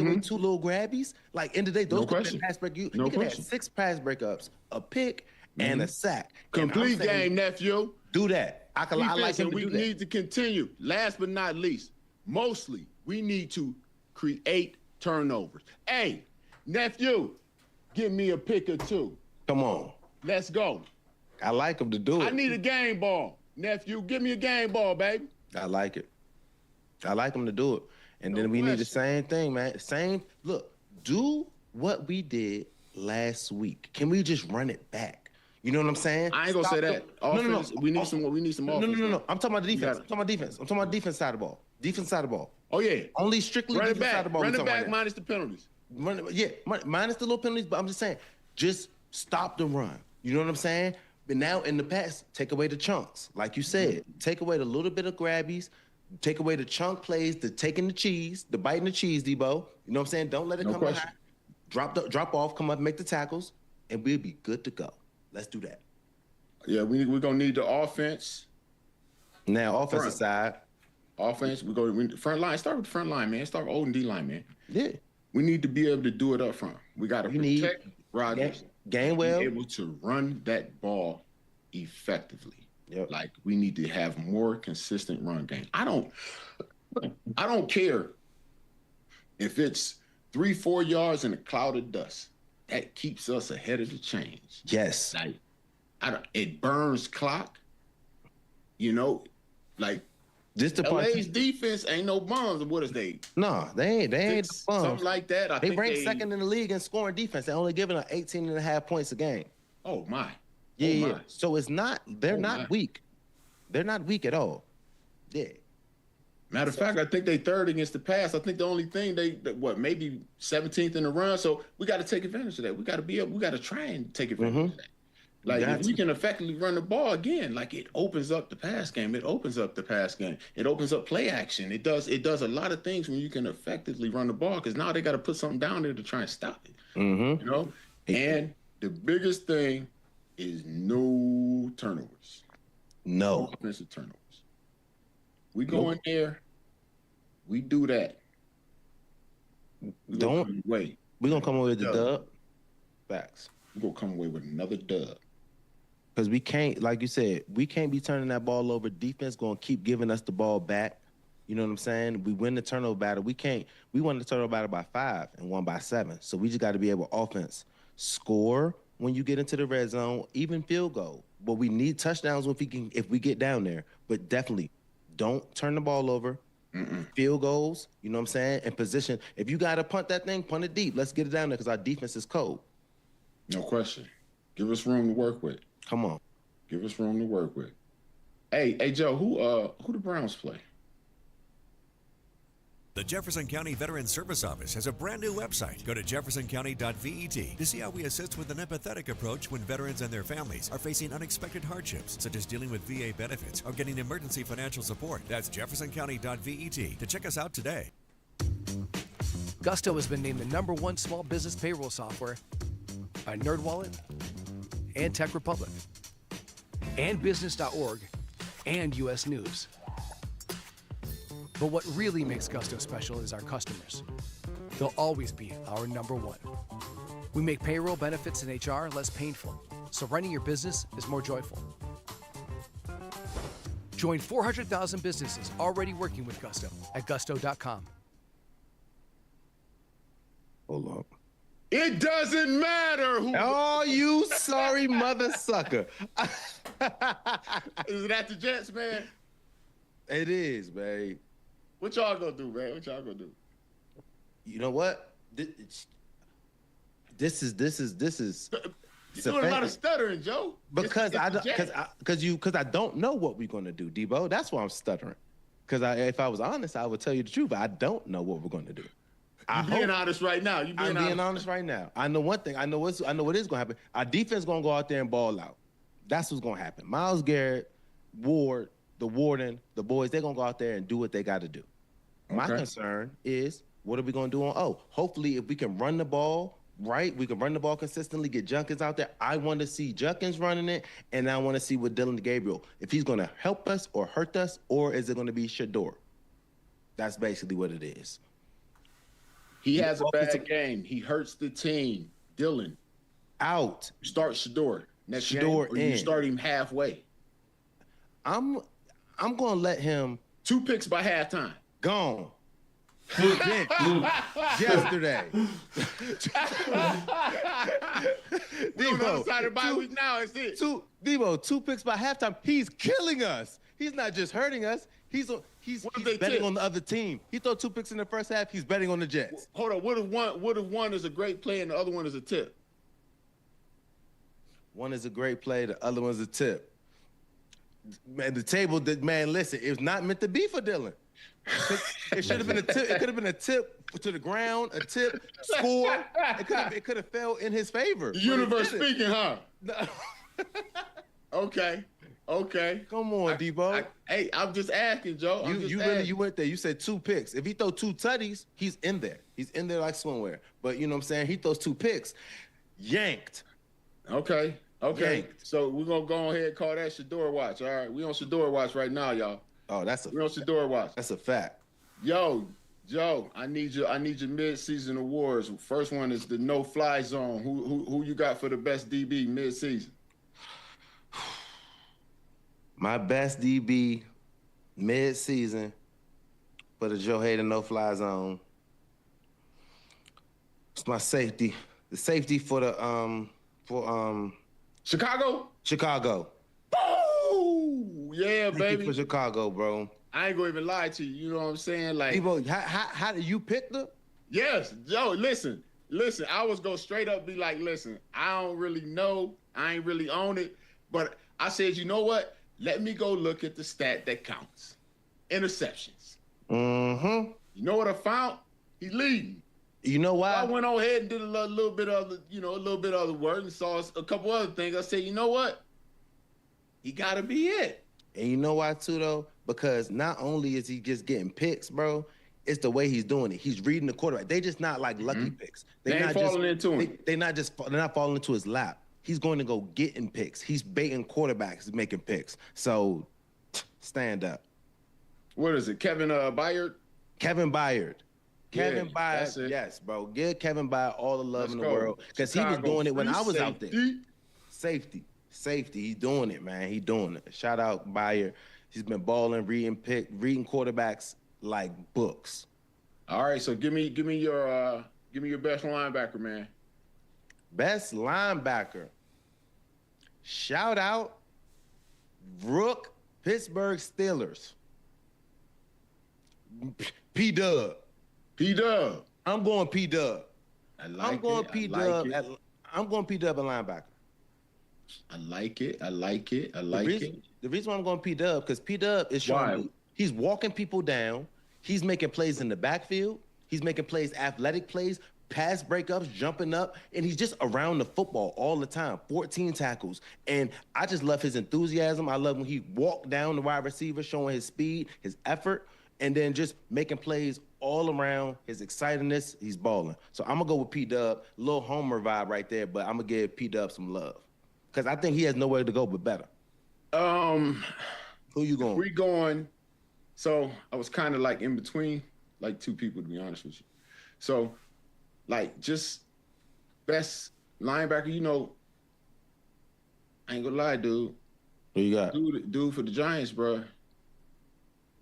away 2 little grabbies. Like end of the day, those could pass break. You can have 6 pass breakups, a pick, and a sack. Complete game, nephew. Do that. I like him to do that. We need to continue. Last but not least, mostly we need to create turnovers. Hey, nephew, give me a pick or 2. Come on. Let's go. I like him to do it. I need a game ball. Nephew, give me a game ball, baby. I like it. I like him to do it. And then we need the same thing, man. Look, do what we did last week. Can we just run it back? You know what I'm saying? I ain't gonna say that. No. We need some offense. No. I'm talking about the defense. I'm talking about defense side of the ball. Defense side of the ball. Oh, yeah. Only strictly run defense side of the ball. Run it back minus the penalties. Minus the little penalties, but I'm just saying, just stop the run. You know what I'm saying? But now in the past, take away the chunks. Like you said, take away the little bit of grabbies, take away the chunk plays, the taking the cheese, the biting the cheese, Debo. You know what I'm saying? Don't let it come high. Drop off, come up, make the tackles, and we'll be good to go. Let's do that. Yeah, we're going to need the offense. Now, offensive side. Offense, we go front line. Start with the front line, man. Start with O and D line, man. Yeah. We need to be able to do it up front. We got to protect Rodgers. Gainwell. Be able to run that ball effectively. Yep. Like we need to have more consistent run game. I don't care if it's 3-4 yards in a cloud of dust. That keeps us ahead of the change. Yes. Like it burns clock. You know, like just the LA's defense ain't no bums. What is they? No, they ain't bums. Something like that. I they think rank second in the league in scoring defense. They're only giving up 18.5 points a game. Oh my. Yeah. So it's not. They're not weak. They're not weak at all. Yeah. Matter of fact, I think they third against the pass. I think the only thing maybe 17th in the run. So we got to take advantage of that. We got to try and take advantage of that. Like got if we to. can effectively run the ball again, like it opens up the pass game. It opens up the pass game. It opens up play action. It does a lot of things when you can effectively run the ball because now they got to put something down there to try and stop it. Mm-hmm. You know? And the biggest thing is no turnovers. No. Offensive turnovers. We go in there, we do that. Don't wait. We're gonna come away with the dub. Facts. We're gonna come away with another dub. Because we can't, like you said, we can't be turning that ball over. Defense gonna keep giving us the ball back. You know what I'm saying? We win the turnover battle. We won the turnover battle by 5 and won by 7. So we just got to be able offense score when you get into the red zone, even field goal. But we need touchdowns if we get down there. But definitely don't turn the ball over. Field goals, you know what I'm saying? And position. If you got to punt that thing, punt it deep. Let's get it down there because our defense is cold. No question. Give us room to work with. Come on. Give us room to work with. Hey, Joe, who the Browns play? The Jefferson County Veterans Service Office has a brand new website. Go to jeffersoncounty.vet to see how we assist with an empathetic approach when veterans and their families are facing unexpected hardships, such as dealing with VA benefits or getting emergency financial support. That's jeffersoncounty.vet to check us out today. Gusto has been named the #1 small business payroll software by NerdWallet and Tech Republic and Business.org and U.S. News. But what really makes Gusto special is our customers. They'll always be our #1. We make payroll, benefits, and HR less painful, so running your business is more joyful. Join 400,000 businesses already working with Gusto at gusto.com. Hold on. It doesn't matter who. Oh, you sorry mother sucker. Is it at the Jets, man? It is, babe. What y'all gonna do, man? What y'all gonna do? You know what? This is. You're doing a lot of stuttering, Joe. Because I don't know what we're gonna do, Debo. That's why I'm stuttering. Because if I was honest, I would tell you the truth. But I don't know what we're gonna do. I'm being honest right now. I'm being honest right now. I know one thing. I know what is gonna happen. Our defense gonna go out there and ball out. That's what's gonna happen. Myles Garrett, Ward, the Warden, the boys, they're gonna go out there and do what they got to do. Okay. My concern is, what are we gonna do on? Hopefully, if we can run the ball right, we can run the ball consistently, get Junkins out there. I want to see Junkins running it, and I want to see with Dylan Gabriel if he's gonna help us or hurt us, or is it gonna be Shador? That's basically what it is. He has a bad game. He hurts the team. Dylan out. Start Shador next Shador game, or you start him halfway. I'm gonna let him 2 picks by halftime. Gone. Yesterday. Debo, side of the bye week now. It's it. Debo, 2 picks by halftime. He's killing us. He's not just hurting us. He's betting on the other team. He threw 2 picks in the first half. He's betting on the Jets. Hold on. What if one is a great play and the other one is a tip? One is a great play. The other one's a tip. Man, the table. Man, listen. It was not meant to be for Dylan. It should have been a tip. It could have been a tip to the ground. A tip score. It could have fell in his favor. The universe speaking, huh? Okay. Come on, Debo. Hey, I'm just asking, Joe. You went there. You said 2 picks. If he throw 2 tutties, he's in there. He's in there like swimwear. But you know what I'm saying? He throws 2 picks. Yanked. Okay. Yanked. So we're gonna go ahead and call that Shador watch. All right. We on Shador watch right now, y'all. Oh, we're on Shador watch. That's a fact. Yo, Joe, I need your mid-season awards. First one is the no-fly zone. Who you got for the best DB mid-season? My best DB mid-season for the Joe Haden no-fly zone. It's my safety. The safety for the Chicago. Oh, yeah, baby. For Chicago, bro. I ain't gonna even lie to you. You know what I'm saying? Like, Debo, how do you pick them? Yes, Joe. Listen. I was gonna straight up be like, listen, I don't really know. I ain't really on it, but I said, you know what? Let me go look at the stat that counts. Interceptions. Mm-hmm. You know what I found? He's leading. You know why? I went on ahead and did a little bit of the work and saw a couple other things. I said, you know what? He got to be it. And you know why too though? Because not only is he just getting picks, bro, it's the way he's doing it. He's reading the quarterback. They just not like lucky picks. They ain't falling into him. They're not falling into his lap. He's going to go getting picks. He's baiting quarterbacks, making picks. So stand up. What is it? Kevin Byard? Kevin Byard. Kevin that's Byard, it. yes, bro. Give Kevin Byard all the love in the go. world. Because he was Chicago doing it when free I was out there. safety. Safety. He's doing it, man. He's doing it. Shout out Byard. He's been balling, reading quarterbacks like books. All right, so give me your best linebacker, man. Best linebacker. Shout out Rook, Pittsburgh Steelers. P-Dub. P-Dub. I'm going P-Dub. I'm going P-Dub. I'm going P-Dub at linebacker. I like it. The reason why I'm going P-Dub, because P-Dub is showing me he's walking people down. He's making plays in the backfield. He's making plays, athletic plays, pass breakups, jumping up, and he's just around the football all the time. 14 tackles. And I just love his enthusiasm. I love when he walked down the wide receiver, showing his speed, his effort, and then just making plays all around, his excitedness. He's balling. So I'm going to go with P-Dub. A little Homer vibe right there, but I'm going to give P-Dub some love. Because I think he has nowhere to go but better. Who you going? We going. So I was kind of like in between, like two people, to be honest with you. So, like, just best linebacker, you know, I ain't gonna lie, dude. Who you got? Dude for the Giants, bro.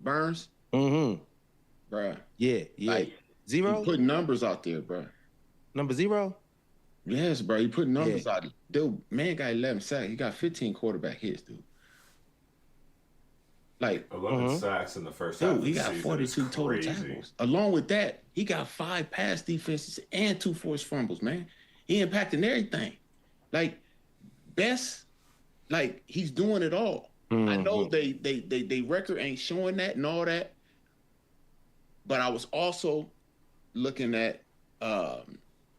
Burns. Mm-hmm. Bro. Yeah. Like, Zero? He putting numbers out there, bro. Number 0? Yes, bro. He putting numbers out there. Dude, man got 11 sacks. He got 15 quarterback hits, dude. Like 11 sacks in the first half. Dude, he got 42 total tackles. Along with that, he got 5 pass defenses and 2 forced fumbles, man. He impacting everything. Like, best, like, he's doing it all. Mm-hmm. I know they record ain't showing that and all that, but I was also looking at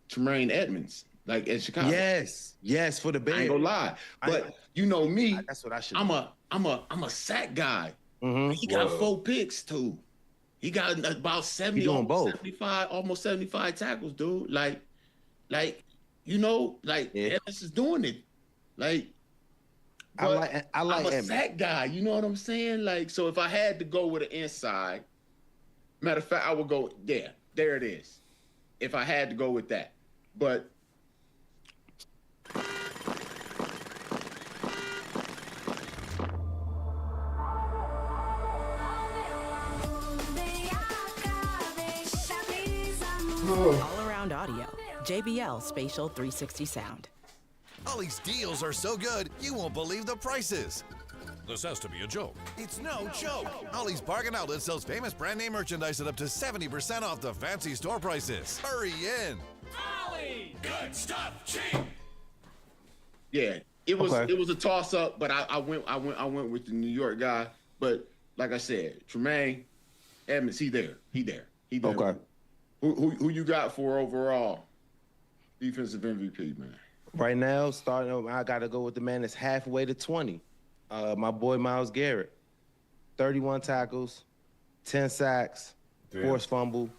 Tremaine Edmonds, like at Chicago. Yes, for the Bears. I ain't gonna lie, but you know me. That's what I should. I'm a sack guy. Mm-hmm. He got 4 picks too. He got about 70, almost 75 tackles, dude. Like, you know, like Evans is doing it. Like, I like I'm a Evans. sack guy. You know what I'm saying? Like, so if I had to go with an inside, matter of fact, I would go. Yeah, there it is. If I had to go with that, but. All-around audio. JBL Spatial 360 Sound. Ollie's deals are so good, you won't believe the prices. This has to be a joke. It's no joke. Ollie's Bargain Outlet sells famous brand name merchandise at up to 70% off the fancy store prices. Hurry in. Ollie! Good stuff, cheap! Yeah, it was a toss up, but I went with the New York guy. But like I said, Tremaine Edmonds, he there. Okay. Who you got for overall defensive MVP, man? Right now, starting, I got to go with the man that's halfway to 20. My boy Myles Garrett, 31 tackles, 10 sacks, forced fumble,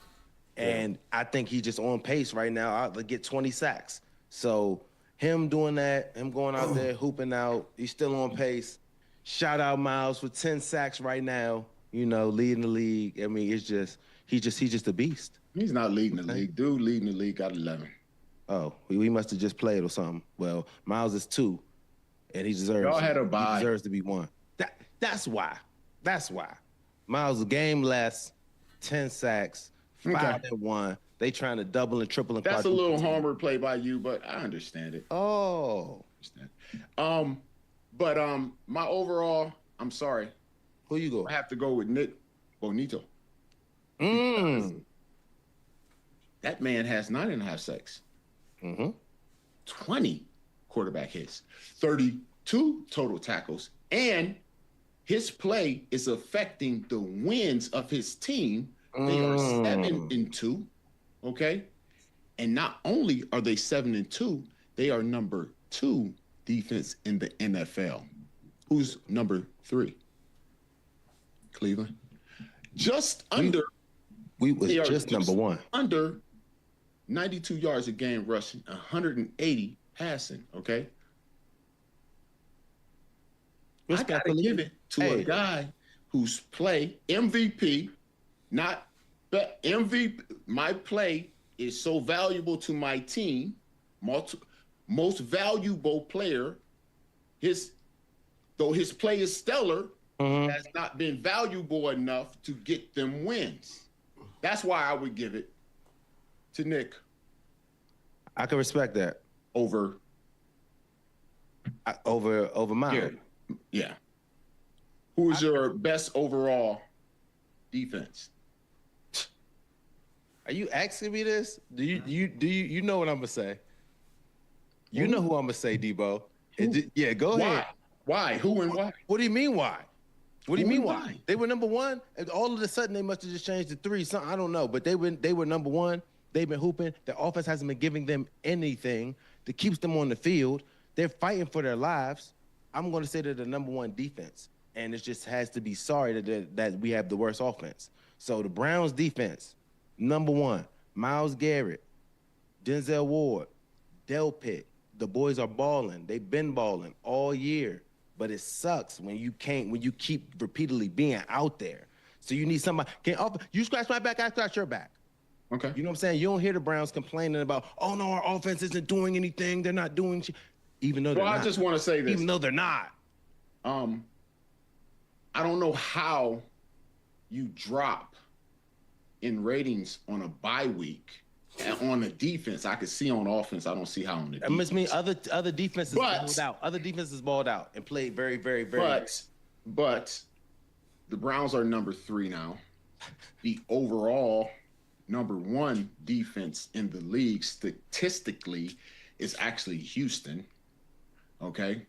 and I think he's just on pace right now to get 20 sacks. So him doing that, him going out there hooping out, he's still on pace. Shout out Myles for 10 sacks right now. You know, leading the league. I mean, it's just he's just a beast. He's not leading the league. Dude leading the league got 11. Oh, we must have just played or something. Well, Myles is 2, and he deserves. Y'all had a bye. He deserves to be 1. That's why. Myles a game less, 10 sacks, 5-1. They trying to double and triple and That's a quadruple. little homer play by you, but I understand it. Oh. But my overall, I'm sorry. Who you go? I have to go with Nick Bonito. That man has 9.5 sacks. 20 quarterback hits, 32 total tackles, and his play is affecting the wins of his team. They are 7-2. Okay, And not only are they 7-2, they are number 2 defense in the NFL. Who's number 3? Cleveland. Just under. We was just number 1. Under 92 yards a game rushing, 180 passing. Okay. I gotta give it to a guy whose play MVP, not but MVP. My play is so valuable to my team. Most valuable player. Though his play is stellar, has not been valuable enough to get them wins. That's why I would give it to Nick. I can respect that. Over Miles. Yeah. Who's your best overall defense? Are you asking me this? Do you know what I'm gonna say? You know who I'm gonna say, Debo. Yeah, go ahead. Why? Who and why? What do you mean why? What do you mean why? They were number 1, and all of a sudden they must have just changed to 3. Something I don't know, but they were number 1. They've been hooping. The offense hasn't been giving them anything that keeps them on the field. They're fighting for their lives. I'm going to say they're the number 1 defense, and it just has to be sorry that we have the worst offense. So the Browns defense, number 1, Myles Garrett, Denzel Ward, Delpit. The boys are balling. They've been balling all year. But it sucks when you keep repeatedly being out there. So you need somebody. You scratch my back, I scratch your back. Okay. You know what I'm saying? You don't hear the Browns complaining about, oh no, our offense isn't doing anything. They're not doing shit. Even though they're not. I just want to say this. Even though they're not. I don't know how you drop in ratings on a bye week. And on the defense, I could see on offense. I don't see how on the defense. It must mean other defenses balled out. Other defenses balled out and played very, very, very. But the Browns are number 3 now. The overall number 1 defense in the league statistically is actually Houston. Okay.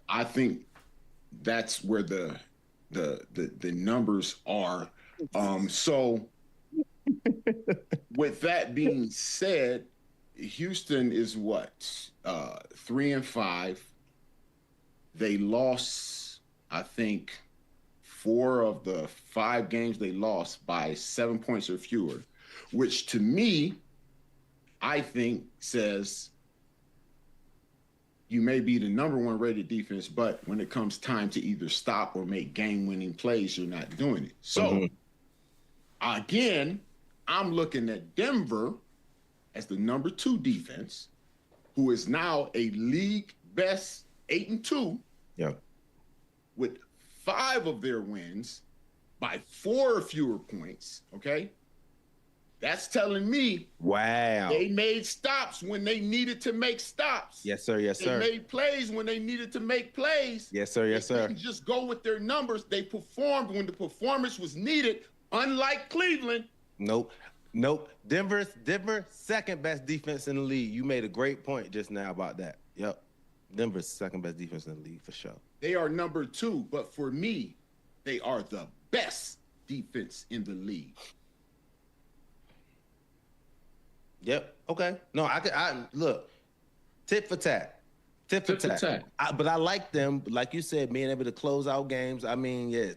I think that's where the numbers are. So. With that being said, Houston is what? 3-5. They lost, I think, 4 of the 5 games they lost by 7 points or fewer, which to me, I think says you may be the number 1 rated defense, but when it comes time to either stop or make game-winning plays, you're not doing it. So, again, I'm looking at Denver as the number 2 defense, who is now a league best 8-2. Yeah. With 5 of their wins by 4 or fewer points. Okay. That's telling me. Wow. They made stops when they needed to make stops. Yes, sir. Yes, sir. They made plays when they needed to make plays. Yes, sir. Yes, sir. They didn't just go with their numbers. They performed when the performance was needed, unlike Cleveland. Nope. Denver, second best defense in the league. You made a great point just now about that. Yep. Denver's second best defense in the league for sure. They are number 2, but for me, they are the best defense in the league. Yep. Okay. No, I look. Tit for tat. But I like them, like you said, being able to close out games. I mean, yeah.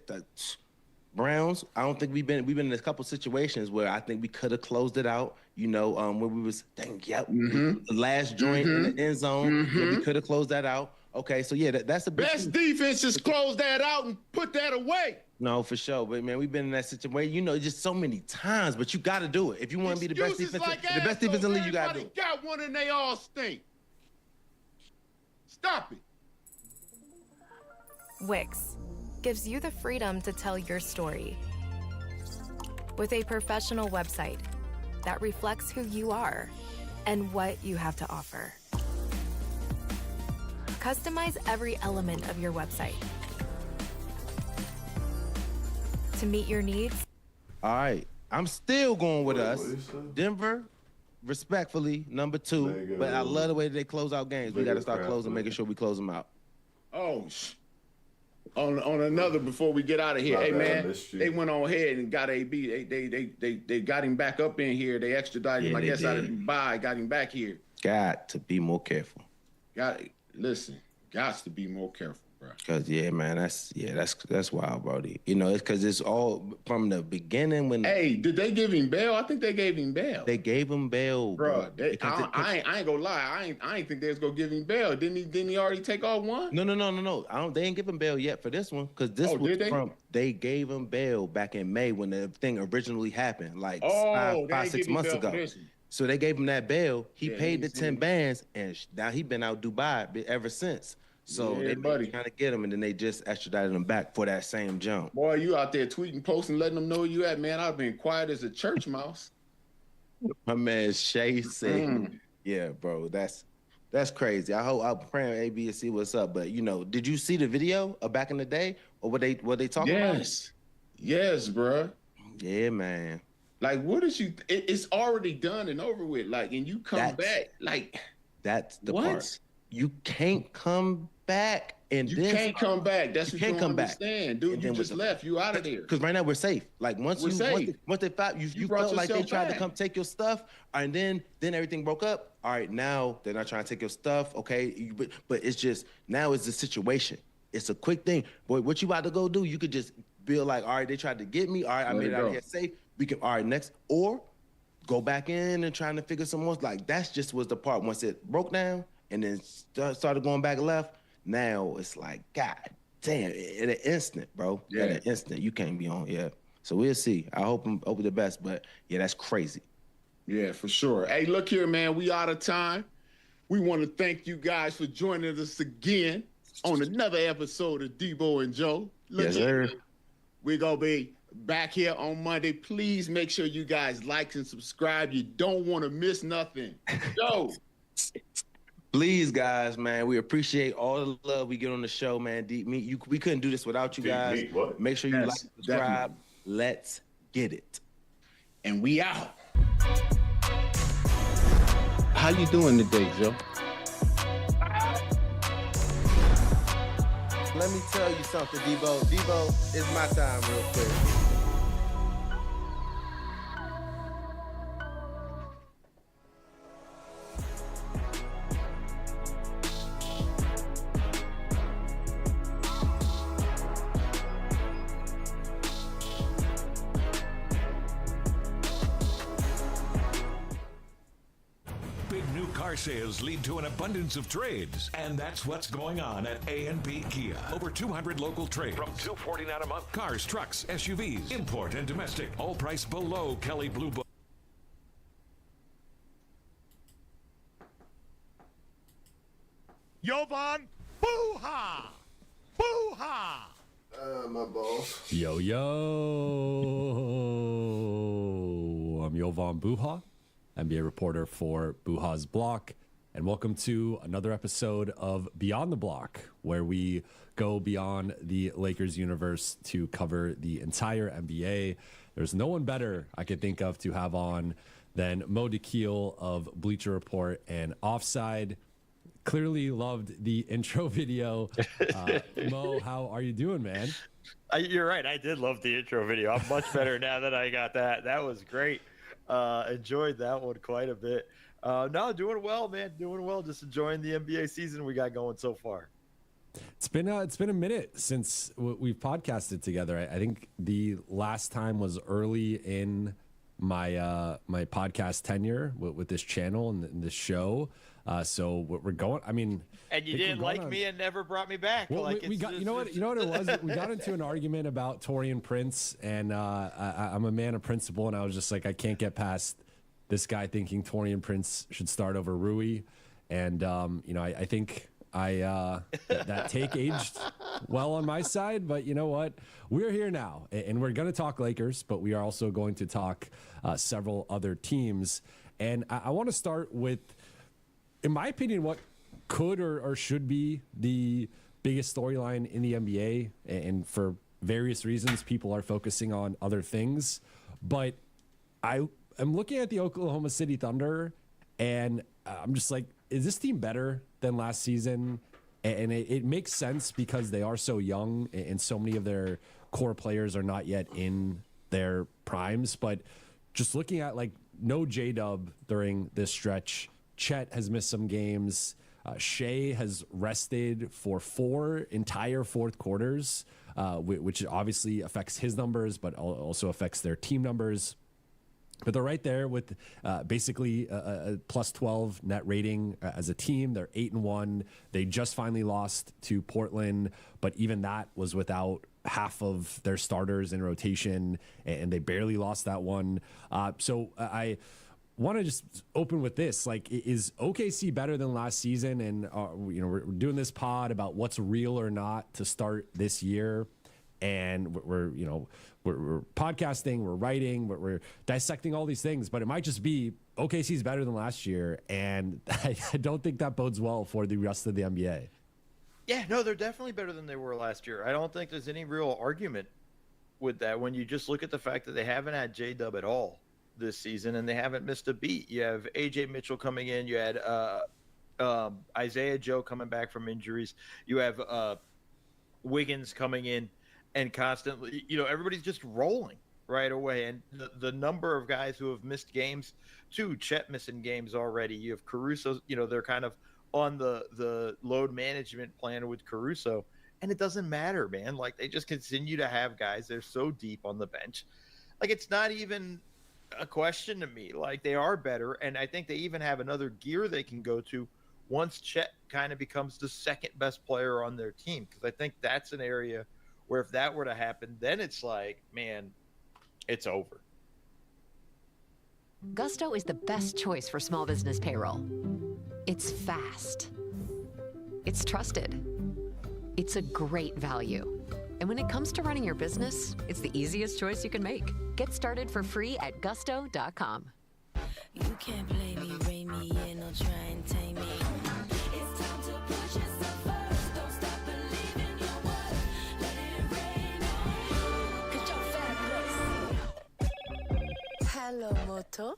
Browns, I don't think we've been in a couple situations where I think we could have closed it out. You know, where we was the last joint in the end zone. We could have closed that out. Okay, so yeah, that's a best defense. Just close that out and put that away. No, for sure. But man, we've been in that situation. You know, just so many times. But you got to do it if you want to be the best defense. The best defense in the league, you got to do it. Got one and they all stink. Stop it. Wix gives you the freedom to tell your story with a professional website that reflects who you are and what you have to offer. Customize every element of your website to meet your needs. All right, I'm still going with us. Denver, respectfully, number 2. But I love the way they close out games. We got to start making sure we close them out. Oh, on another before we get out of here. My Hey bad, man, missed you. they went on ahead and got AB. They got him back up in here. They extradited him, I they guess, out of did. Dubai. Got him back here. Got to be more careful. Got to be more careful, bro. Cause that's wild, Brody. You know, it's cause it's all from the beginning when Hey, did they give him bail? I think they gave him bail. they gave him bail, Bro, because I ain't gonna lie. I ain't think they was gonna give him bail. Didn't he already take off one? No. They ain't give him bail yet for this one, cause this was did they? they gave him bail back in May when the thing originally happened, like Oh, they five ain't 6 give him months bail for ago. this one. So they gave him that bail. He Yeah, paid he the 10 said- bands, and now he been out Dubai ever since. So Yeah, they buddy. trying to get him, and then they just extradited him back for that same jump. Boy, you out there tweeting, posting, letting them know where you at, man. I've been quiet as a church mouse. My man Shay said, Mm. "Yeah, bro, that's crazy. I'm praying AB to see what's up. But you know, did you see the video of back in the day, or what they talking about? Yes, bro. Yeah, man. Like, what is you? It's already done and over with. Like, and you come back. Like, That's the what? part. You can't come back, and You can't come back. That's what you can't don't come back. understand, dude. And You then just with the- left. You out of there. Because right now we're safe. Like once We're safe. once they found you brought felt like they yourself tried to back. come take your stuff, and then everything broke up. All right, now they're not trying to take your stuff. Okay, but it's just now it's the situation. It's a quick thing, boy. What you about to go do? You could just feel like, all right, they tried to get me. All right, I Let made it it out go. of here safe. We can all right next, or go back in and trying to figure some more. Like that's just was the part once it broke down and then started going back left. Now it's like, God damn, in an instant, bro. Yeah. In an instant, you can't be on. Yeah. So we'll see. I hope the best, but yeah, that's crazy. Yeah, for sure. Hey, look here, man. We out of time. We want to thank you guys for joining us again on another episode of Debo and Joe. Look Yes, here. sir. We're going to be back here on Monday. Please make sure you guys like and subscribe. You don't want to miss nothing. Joe. Please, guys, man, we appreciate all the love we get on the show, man. Deep Meat, we couldn't do this without you Deep guys. Meat, what? Make sure you Yes, like, subscribe. definitely. Let's get it. And we out. How you doing today, Joe? Let me tell you something, Debo. Debo, it's my time real quick. Big new car sales lead to an abundance of trades, and that's what's going on at A&P Kia. Over 200 local trades from $249 a month. Cars, trucks, SUVs, import and domestic, all priced below Kelley Blue Book. Jovan, boo-ha! Boo-ha! My boss. Yo, I'm Jovan Buha, NBA reporter for Buha's Block, and welcome to another episode of Beyond the Block, where we go beyond the Lakers universe to cover the entire NBA. There's no one better I could think of to have on than Mo Dakhil of Bleacher Report and Offside. Clearly loved the intro video. Mo, how are you doing, man? You're right. I did love the intro video. I'm much better now that I got that. That was great. Enjoyed that one quite a bit. No, doing well, man. Doing well. Just enjoying the NBA season we got going so far. It's been a minute since we've podcasted together. I think the last time was early in my my podcast tenure with this channel and this show. So we're going. I mean, And you didn't like me and never brought me back. well, like we got. You know what it was. We got into an argument about Taurean Prince, and I'm a man of principle, and I was just like, I can't get past this guy thinking Taurean Prince should start over Rui, and you know, I think that take aged well on my side, but you know what? We're here now, and we're going to talk Lakers, but we are also going to talk several other teams, and I want to start with, in my opinion, what could or should be the biggest storyline in the NBA, and for various reasons, people are focusing on other things. But I am looking at the Oklahoma City Thunder, and I'm just like, is this team better than last season? And it makes sense because they are so young and so many of their core players are not yet in their primes. But just looking at like no J-Dub during this stretch, Chet has missed some games. Shea has rested for 4 entire fourth quarters, which obviously affects his numbers, but also affects their team numbers. But they're right there with basically a plus 12 net rating as a team. They're 8-1. They just finally lost to Portland, but even that was without half of their starters in rotation, and they barely lost that one. So I want to just open with this. Like, is OKC better than last season? And we're doing this pod about what's real or not to start this year. And we're podcasting, we're writing, we're dissecting all these things, but it might just be OKC's better than last year. And I don't think that bodes well for the rest of the NBA. Yeah, no, they're definitely better than they were last year. I don't think there's any real argument with that when you just look at the fact that they haven't had J-Dub at all this season and they haven't missed a beat. You have AJ Mitchell coming in. You had Isaiah Joe coming back from injuries. You have Wiggins coming in. And constantly, everybody's just rolling right away. And the number of guys who have missed games, too, Chet missing games already. You have Caruso, they're kind of on the load management plan with Caruso. And it doesn't matter, man. Like, they just continue to have guys. They're so deep on the bench. Like, it's not even a question to me. Like, they are better. And I think they even have another gear they can go to once Chet kind of becomes the second best player on their team. Because I think that's an area where if that were to happen, then it's like, man, it's over. Gusto is the best choice for small business payroll. It's fast. It's trusted. It's a great value. And when it comes to running your business, it's the easiest choice you can make. Get started for free at gusto.com. You can't play me, rein me in, or try and tame me. It's time to push yourself first. Don't stop believing your worth. Let it rain on you. 'Cause you're fabulous. Hello, Moto.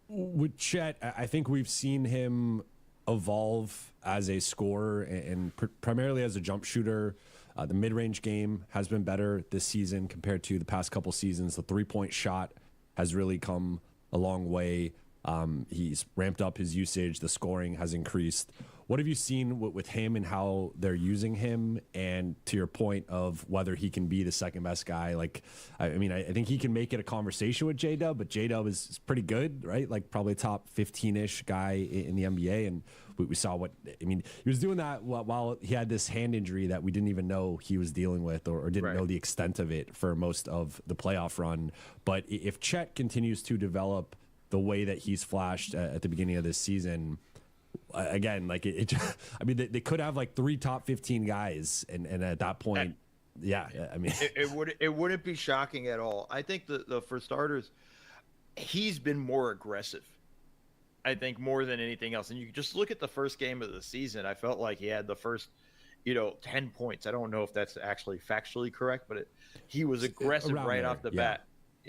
With Chet, I think we've seen him evolve as a scorer and primarily as a jump shooter. The mid-range game has been better this season compared to the past couple seasons. The three-point shot has really come a long way. He's ramped up his usage. The scoring has increased. What have you seen with him and how they're using him? And to your point of whether he can be the second best guy, like, I think he can make it a conversation with J-Dub, but J-Dub is pretty good, right? Like probably top 15-ish guy in the NBA. And we saw he was doing that while he had this hand injury that we didn't even know he was dealing with or didn't know the extent of it for most of the playoff run. But if Chet continues to develop the way that he's flashed at the beginning of this season, again, like they could have like 3 top 15 guys, and at that point, it wouldn't be shocking at all. I think the for starters, he's been more aggressive. I think more than anything else, and you just look at the first game of the season. I felt like he had the first, 10 points. I don't know if that's actually factually correct, but he was aggressive right off the bat.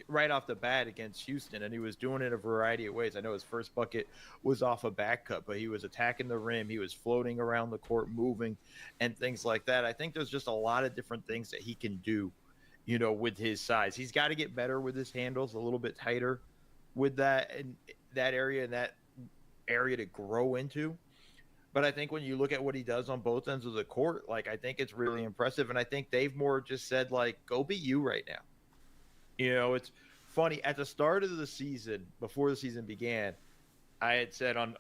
Right off the bat against Houston, and he was doing it a variety of ways. I know his first bucket was off a back cut, but he was attacking the rim. He was floating around the court, moving, and things like that. I think there's just a lot of different things that he can do, with his size. He's got to get better with his handles, a little bit tighter with that and that area to grow into. But I think when you look at what he does on both ends of the court, like, I think it's really impressive. And I think they've more just said, like, go be you right now. It's funny. At the start of the season, before the season began, I had said on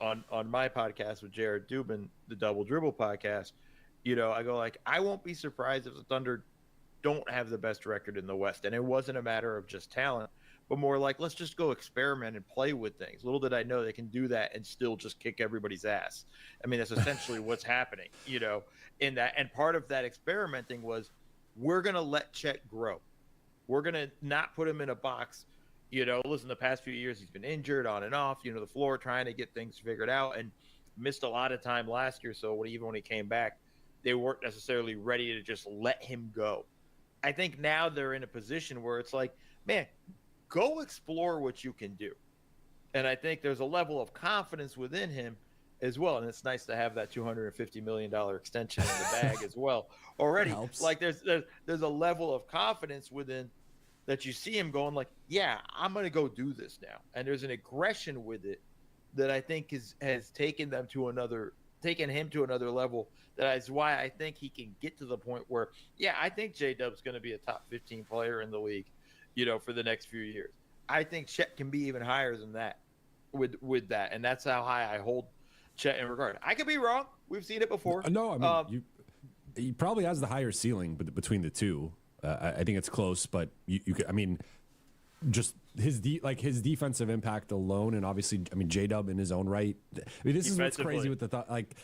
my podcast with Jared Dubin, the Double Dribble podcast, I go like, I won't be surprised if the Thunder don't have the best record in the West. And it wasn't a matter of just talent, but more like, let's just go experiment and play with things. Little did I know they can do that and still just kick everybody's ass. I mean, that's essentially what's happening, in that. And part of that experimenting was, we're going to let Chet grow. We're going to not put him in a box. Listen, the past few years, he's been injured on and off, the floor, trying to get things figured out, and missed a lot of time last year. So even when he came back, they weren't necessarily ready to just let him go. I think now they're in a position where it's like, man, go explore what you can do. And I think there's a level of confidence within him as well, and it's nice to have that $250 million extension in the bag as well. Already, Helps. like there's a level of confidence within that you see him going like, yeah, I'm gonna go do this now, and there's an aggression with it that I think has taken him to another level. That is why I think he can get to the point where, yeah, I think J-Dub's going to be a top 15 player in the league, for the next few years. I think Chet can be even higher than that with that, and that's how high I hold Chet in regard. I could be wrong. We've seen it before. No, I mean, he probably has the higher ceiling between the two. I think it's close, but you could, I mean, just his defensive impact alone, and obviously, I mean, J-Dub in his own right. I mean, this is what's crazy with the thought. Like,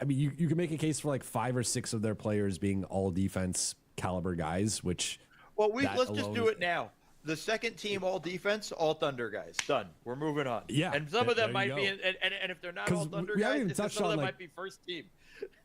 you can make a case for like 5 or 6 of their players being all defense caliber guys, which. Well, let's just do it now. The second team all defense, all Thunder guys. Done. We're moving on. Yeah, and some of them there you might be, go. and if they're not all Thunder we haven't guys, even touched some of on, them like, might be first team.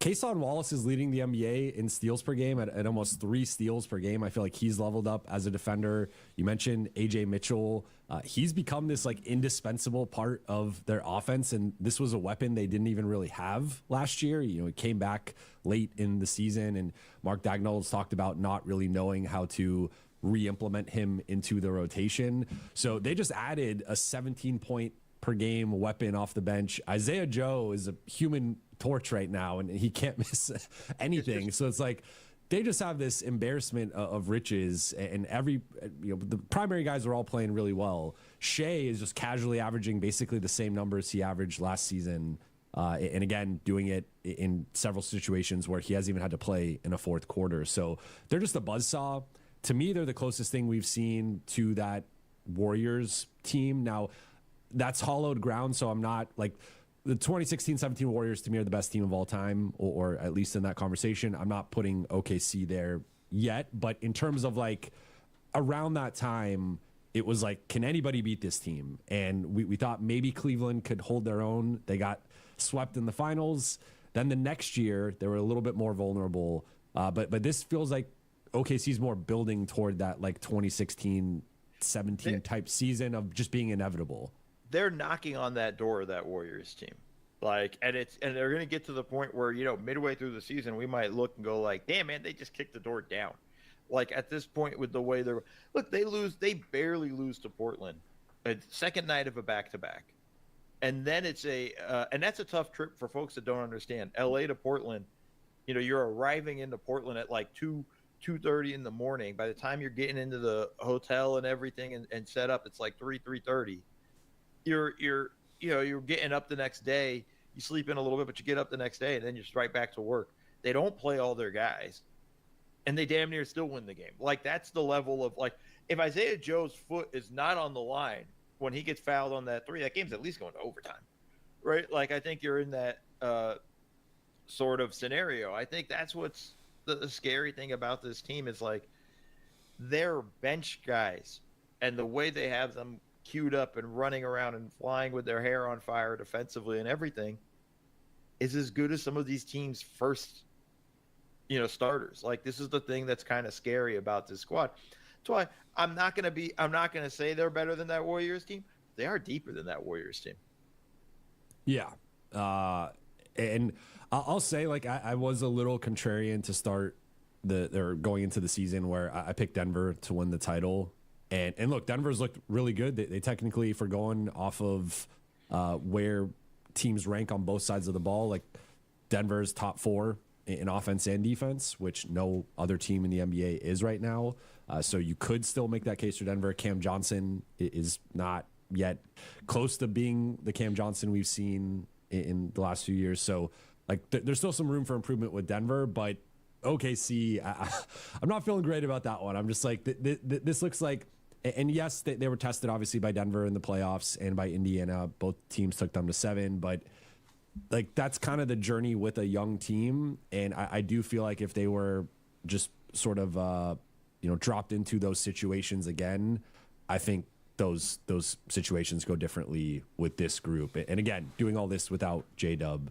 Kason Wallace is leading the NBA in steals per game at almost 3 steals per game. I feel like he's leveled up as a defender. You mentioned AJ Mitchell. He's become this like indispensable part of their offense, and this was a weapon they didn't even really have last year. He came back late in the season, and Mark Dagnall's talked about not really knowing how to re-implement him into the rotation. So they just added a 17-point per game weapon off the bench. Isaiah Joe is a human torch right now, and he can't miss anything. So it's like they just have this embarrassment of riches, and the primary guys are all playing really well. Shea is just casually averaging basically the same numbers he averaged last season, and again doing it in several situations where he hasn't even had to play in a fourth quarter. So they're just a buzzsaw. To me, they're the closest thing we've seen to that Warriors team. Now, that's hollowed ground, so I'm not like the 2016-17 Warriors to me are the best team of all time, or at least in that conversation. I'm not putting OKC there yet, but in terms of like around that time, it was like, can anybody beat this team? And we thought maybe Cleveland could hold their own. They got swept in the finals. Then the next year, they were a little bit more vulnerable. But this feels like OKC's more building toward that like 2016-17 type season of just being inevitable. They're knocking on that door of that Warriors team. Like, and they're going to get to the point where, midway through the season, we might look and go like, damn, man, they just kicked the door down. Like at this point with the way they barely lose to Portland. A second night of a back-to-back. And then it's and that's a tough trip for folks that don't understand. LA to Portland, you're arriving into Portland at like 2:30 in the morning. By the time you're getting into the hotel and everything and set up, it's like 3:30. You're getting up the next day. You sleep in a little bit, but you get up the next day, and then you're right back to work. They don't play all their guys, and they damn near still win the game. Like that's the level of like if Isaiah Joe's foot is not on the line when he gets fouled on that 3, that game's at least going to overtime, right? Like I think you're in that sort of scenario. I think that's what's the scary thing about this team is like their bench guys and the way they have them queued up and running around and flying with their hair on fire defensively and everything is as good as some of these teams' first, starters. Like this is the thing that's kind of scary about this squad. That's why I'm not going to say they're better than that Warriors team. They are deeper than that Warriors team. Yeah. And I'll say like I was a little contrarian to start going into the season where I picked Denver to win the title. And look, Denver's looked really good. They technically, for going off of where teams rank on both sides of the ball, like Denver's top 4 in offense and defense, which no other team in the NBA is right now. So you could still make that case for Denver. Cam Johnson is not yet close to being the Cam Johnson we've seen in the last few years. So like there's still some room for improvement with Denver, but OKC, I'm not feeling great about that one. I'm just like, this looks like, and yes, they were tested obviously by Denver in the playoffs and by Indiana. Both teams took them to 7, but like that's kind of the journey with a young team. And I do feel like if they were just sort of, dropped into those situations again, I think those situations go differently with this group. And again, doing all this without J-Dub,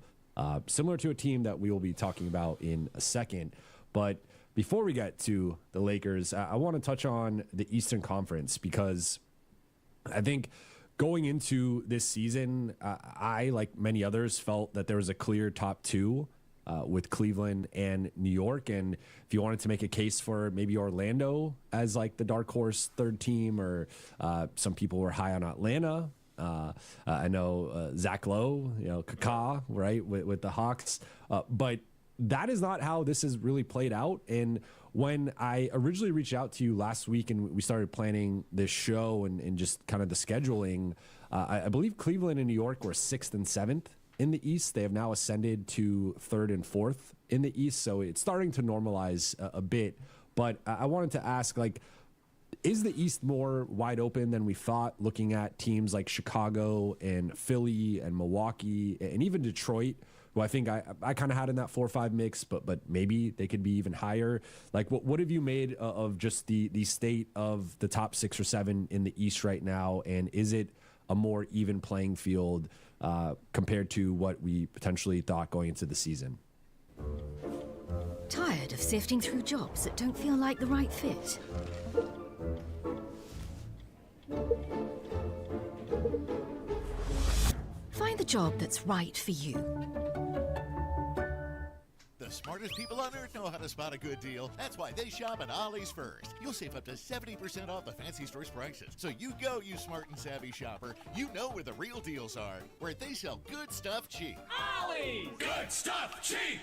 similar to a team that we will be talking about in a second. But before we get to the Lakers, I want to touch on the Eastern Conference because I think going into this season, I, like many others, felt that there was a clear top two with Cleveland and New York. And if you wanted to make a case for maybe Orlando as like the dark horse third team, or some people were high on Atlanta. I know Zach Lowe, Kaká, right, with the Hawks. But that is not how this has really played out. And when I originally reached out to you last week and we started planning this show and just kind of the scheduling, I believe Cleveland and New York were 6th and 7th in the East. They have now ascended to 3rd and 4th in the East. So it's starting to normalize a bit. But I wanted to ask, like, is the East more wide open than we thought, looking at teams like Chicago and Philly and Milwaukee and even Detroit, who I think I kind of had in that 4-5 mix, but maybe they could be even higher? Like, what have you made of just the state of the top 6 or 7 in the East right now? And is it a more even playing field compared to what we potentially thought going into the season? Tired of sifting through jobs that don't feel like the right fit? Find the job that's right for you. The smartest people on earth know how to spot a good deal. That's why they shop at Ollie's First. You'll save up to 70% off the fancy store's prices. So you go, you smart and savvy shopper. You know where the real deals are, where they sell good stuff cheap. Ollie's! Good stuff cheap!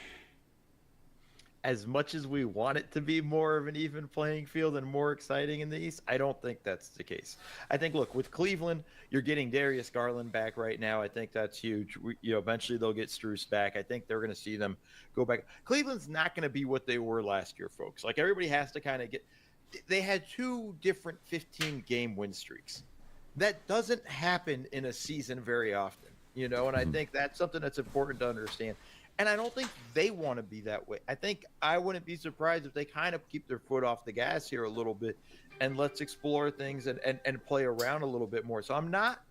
As much as we want it to be more of an even playing field and more exciting in the East, I don't think that's the case. I think, look, with Cleveland, you're getting Darius Garland back right now. I think that's huge. Eventually they'll get Strus back. I think they're going to see them go back. Cleveland's not going to be what they were last year, folks. Like, everybody has to kind of get – they had 2 different 15-game win streaks. That doesn't happen in a season very often, and I think that's something that's important to understand. And I don't think they want to be that way. I think I wouldn't be surprised if they kind of keep their foot off the gas here a little bit and let's explore things and play around a little bit more. So I'm not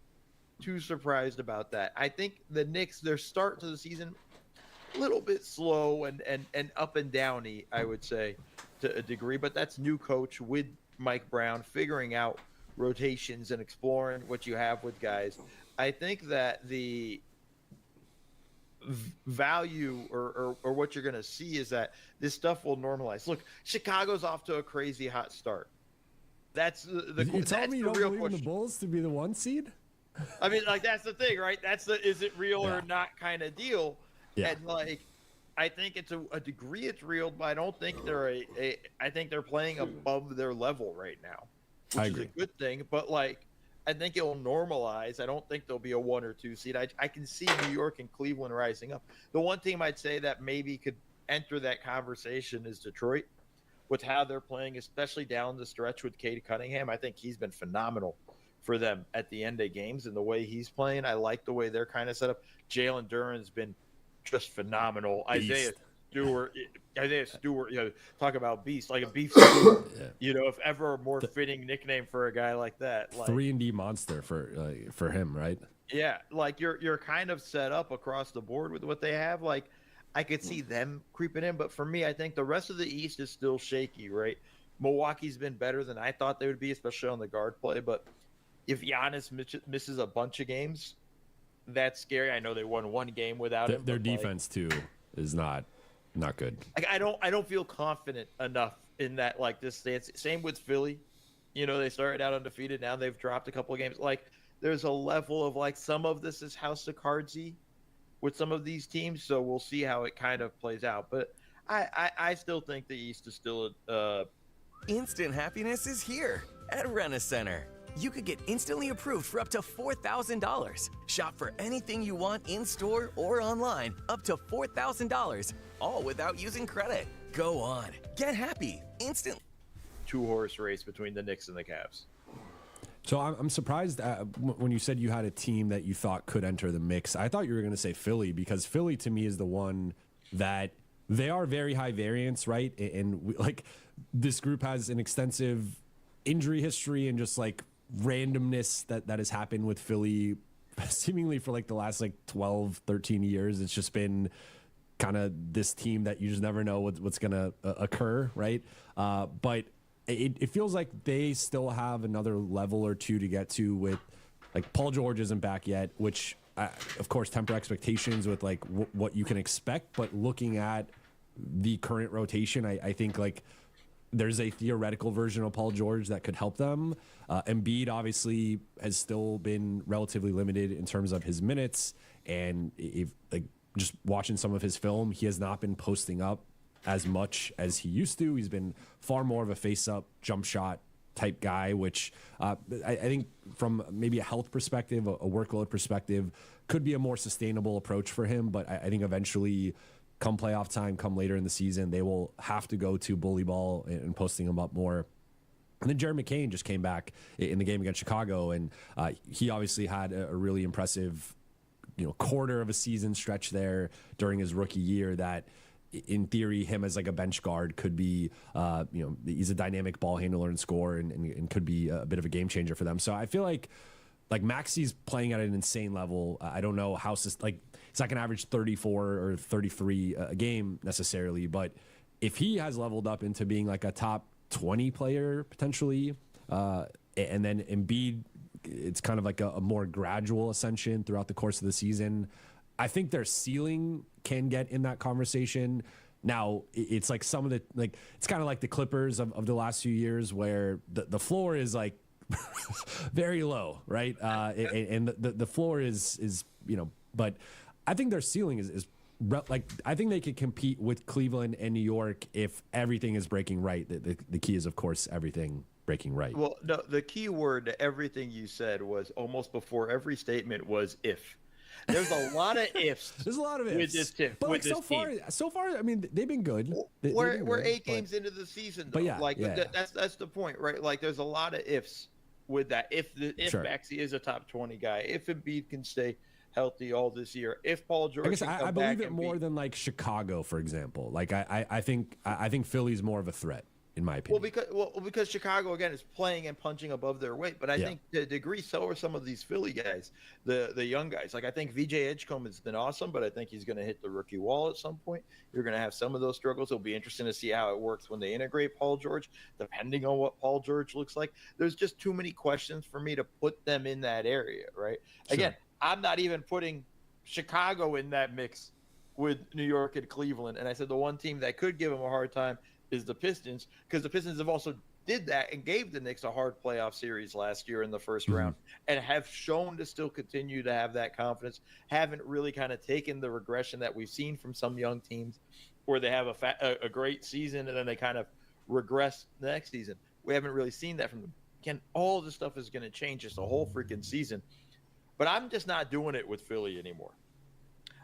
too surprised about that. I think the Knicks, their start to the season, a little bit slow and up and downy, I would say, to a degree. But that's new coach with Mike Brown, figuring out rotations and exploring what you have with guys. I think that the value or what you're going to see is that this stuff will normalize. Look, Chicago's off to a crazy hot start. That's the you tell me you don't real believe in question. the Bulls to be the 1 seed? I mean, like, that's the thing, right? That's the is it real or not kind of deal. Yeah. And like, I think it's a degree it's real, but I don't think they're I think they're playing above their level right now, which is a good thing. But like, I think it'll normalize. I don't think there'll be a 1 or 2 seed. I can see New York and Cleveland rising up. The one team I'd say that maybe could enter that conversation is Detroit, with how they're playing, especially down the stretch with Cade Cunningham. I think he's been phenomenal for them at the end of games and the way he's playing. I like the way they're kind of set up. Jalen Duren's been just phenomenal. Isaiah Stewart, talk about beast, like a beef stew, if ever a more fitting nickname for a guy like that. Like, 3-and-D monster for him, right? Yeah, like you're kind of set up across the board with what they have. Like, I could see them creeping in, but for me, I think the rest of the East is still shaky, right? Milwaukee's been better than I thought they would be, especially on the guard play. But if Giannis misses a bunch of games, that's scary. I know they won 1 game without him. Their defense too is not good. Like, I don't feel confident enough in that, like, this stance. Same with Philly. They started out undefeated. Now they've dropped a couple of games. Like, there's a level of, like, some of this is House of Cardsy with some of these teams. So we'll see how it kind of plays out. But I still think the East is still Instant happiness is here at Rent-A-Center. You could get instantly approved for up to $4,000. Shop for anything you want in-store or online, up to $4,000, all without using credit. Go on, get happy instantly. 2-horse race between the Knicks and the Cavs. So I'm surprised when you said you had a team that you thought could enter the mix. I thought you were going to say Philly, because Philly to me is the one that they are very high variance, right? And this group has an extensive injury history and just like randomness that has happened with Philly seemingly for like the last 12, 13 years. It's just been kind of this team that you just never know what's going to occur, right? But it feels like they still have another level or two to get to with like Paul George isn't back yet, which of course temper expectations with like what you can expect. But looking at the current rotation, I think like there's a theoretical version of Paul George that could help them. Embiid obviously has still been relatively limited in terms of his minutes, and if like just watching some of his film, he has not been posting up as much as he used to. He's been far more of a face-up jump shot type guy, which I think from maybe a health perspective, a workload perspective, could be a more sustainable approach for him. But I think eventually, come playoff time, come later in the season, they will have to go to bully ball and posting him up more. And then Jared McCain just came back in the game against Chicago, and he obviously had a really impressive, quarter of a season stretch there during his rookie year that, in theory, him as like a bench guard could be, he's a dynamic ball handler and scorer and could be a bit of a game changer for them. So I feel like Maxi's playing at an insane level. I don't know how, he's not going to average 34 or 33 a game necessarily, but if he has leveled up into being like a top 20 player potentially, and then Embiid, it's kind of like a more gradual ascension throughout the course of the season, I think their ceiling can get in that conversation. Now, it's like some of the, like, it's kind of like the Clippers of the last few years where the floor is like very low, right? And the floor is, but I think their ceiling is like, I think they could compete with Cleveland and New York if everything is breaking right. The key is, of course, everything breaking right. Well, no, the key word to everything you said was almost before every statement was if. There's a lot of ifs. There's a lot of ifs with this team. But like so far, I mean, they've been good. We're 8 games into the season, though. But yeah, that's the point, right? Like, there's a lot of ifs with that. If Sure. Maxey is a top 20 guy, if Embiid can stay healthy all this year, if Paul George, I guess can I come believe back it and more than like Chicago, for example. Like I think Philly's more of a threat, in my opinion. because Chicago again is playing and punching above their weight, but I think to a degree so are some of these Philly guys, the young guys. Like I think VJ Edgecombe has been awesome, but I think he's going to hit the rookie wall at some point. You're going to have some of those struggles. It'll be interesting to see how it works when they integrate Paul George, depending on what Paul George looks like. There's just too many questions for me to put them in that area, right? Sure. Again, I'm not even putting Chicago in that mix with New York and Cleveland. And I said the one team that could give them a hard time is the Pistons, because the Pistons have also did that and gave the Knicks a hard playoff series last year in the first round, and have shown to still continue to have that confidence. Haven't really kind of taken the regression that we've seen from some young teams where they have a great season and then they kind of regress the next season. We haven't really seen that from them. Again, all this stuff is going to change just the whole freaking season. But I'm just not doing it with Philly anymore.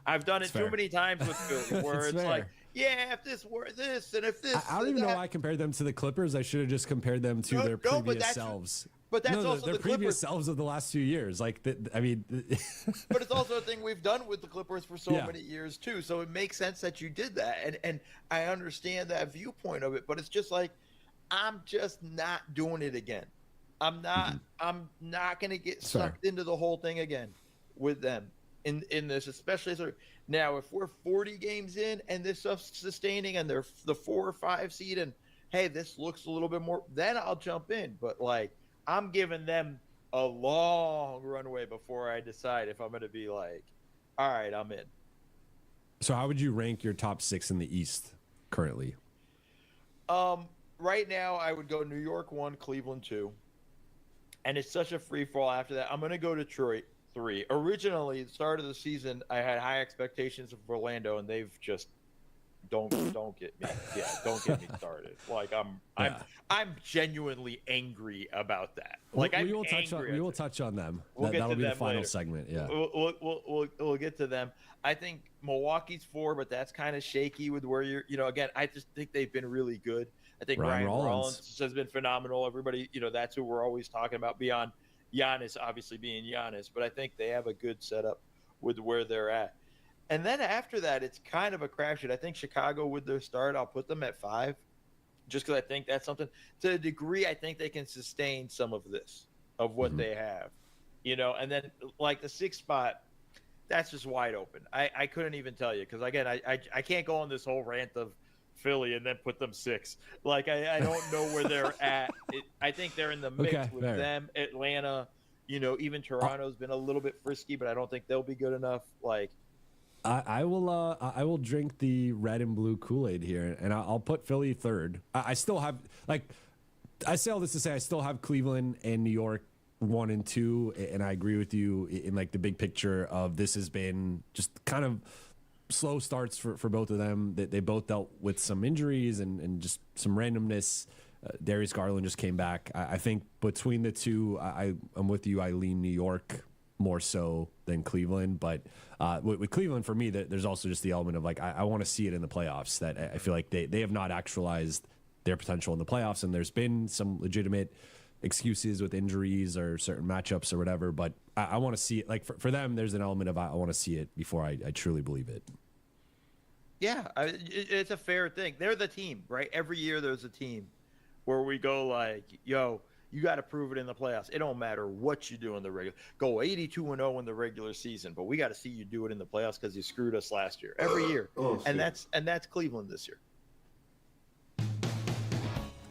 I've done it too many times with Philly where it's like, yeah, if this were this and if this. I don't even know why I compared them to the Clippers. I should have just compared them to their previous selves. But that's also their the previous Clippers. selves of the last few years. Like, I mean. But it's also a thing we've done with the Clippers for so many years too. So it makes sense that you did that, and I understand that viewpoint of it. But it's just like, I'm just not doing it again. I'm not. I'm not going to get sucked into the whole thing again with them in this, especially now. If we're 40 games in and this stuff's sustaining and they're the 4 or 5 seed, and hey, this looks a little bit more, then I'll jump in. But like, I'm giving them a long runway before I decide if I'm going to be like, all right, I'm in. So how would you rank your top 6 in the East currently? Right now, I would go New York 1, Cleveland 2. And it's such a free fall after that. I'm going to go Detroit 3. Originally, the start of the season, I had high expectations of Orlando, and they've just don't get me. Yeah, don't get me started. Like I'm genuinely angry about that. Like we will touch on them. That'll be the final later. segment. Yeah, we'll get to them. I think Milwaukee's 4, but that's kind of shaky with where you're. Again, I just think they've been really good. I think Ryan Rollins has been phenomenal. Everybody, that's who we're always talking about beyond Giannis, obviously being Giannis. But I think they have a good setup with where they're at. And then after that, it's kind of a crapshoot. I think Chicago, with their start, I'll put them at 5, just because I think that's something. To a degree, I think they can sustain some of this, of what they have. And then like the 6th spot, that's just wide open. I couldn't even tell you, because again, I can't go on this whole rant of Philly and then put them 6. Like I don't know where they're at. I think they're in the mix with them, Atlanta, Even Toronto's been a little bit frisky, but I don't think they'll be good enough. Like, I will drink the red and blue Kool-Aid here, and I'll put Philly third. I still have, like, I say all this to say I still have Cleveland and New York 1 and 2, and I agree with you in like the big picture of this has been just kind of slow starts for both of them. They both dealt with some injuries and just some randomness. Darius Garland just came back. I think between the two, I'm with you. I lean New York more so than Cleveland, but with Cleveland for me, there's also just the element of like I want to see it in the playoffs. That I feel like they have not actualized their potential in the playoffs, and there's been some legitimate excuses with injuries or certain matchups or whatever, but I want to see it. Like for them, there's an element of I want to see it before I truly believe it. Yeah, it's a fair thing. They're the team, right? Every year there's a team where we go like, yo, you got to prove it in the playoffs. It don't matter what you do in the regular. Go 82-0 in the regular season, but we got to see you do it in the playoffs because you screwed us last year. Every year, and that's Cleveland this year.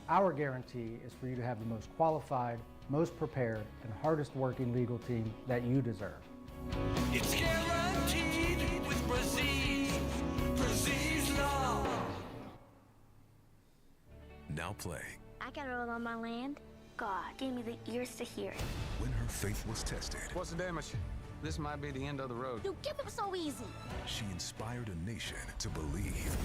Our guarantee is for you to have the most qualified, most prepared, and hardest working legal team that you deserve. It's guaranteed with Brazil's law. Now play. I got a roll on my land. God gave me the ears to hear it. When her faith was tested, What's the damage? This might be the end of the road. You give it so easy. she inspired a nation to believe.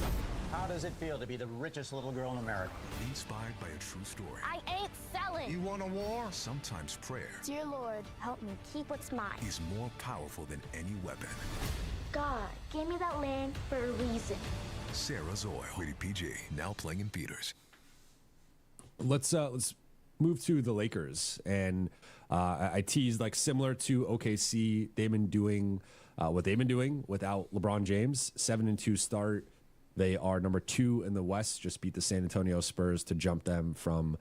How does it feel to be the richest little girl in America? Inspired by a true story. I ain't selling. You want a war? Sometimes prayer Dear Lord, help me keep what's mine. is more powerful than any weapon. God gave me that land for a reason. Sarah's Oil. Rated PG. Now playing in theaters. Let's move to the Lakers, and I teased like similar to OKC, they've been doing what they've been doing without LeBron James. 7-2 start. They are number 2 in the West. Just beat the San Antonio Spurs to jump them from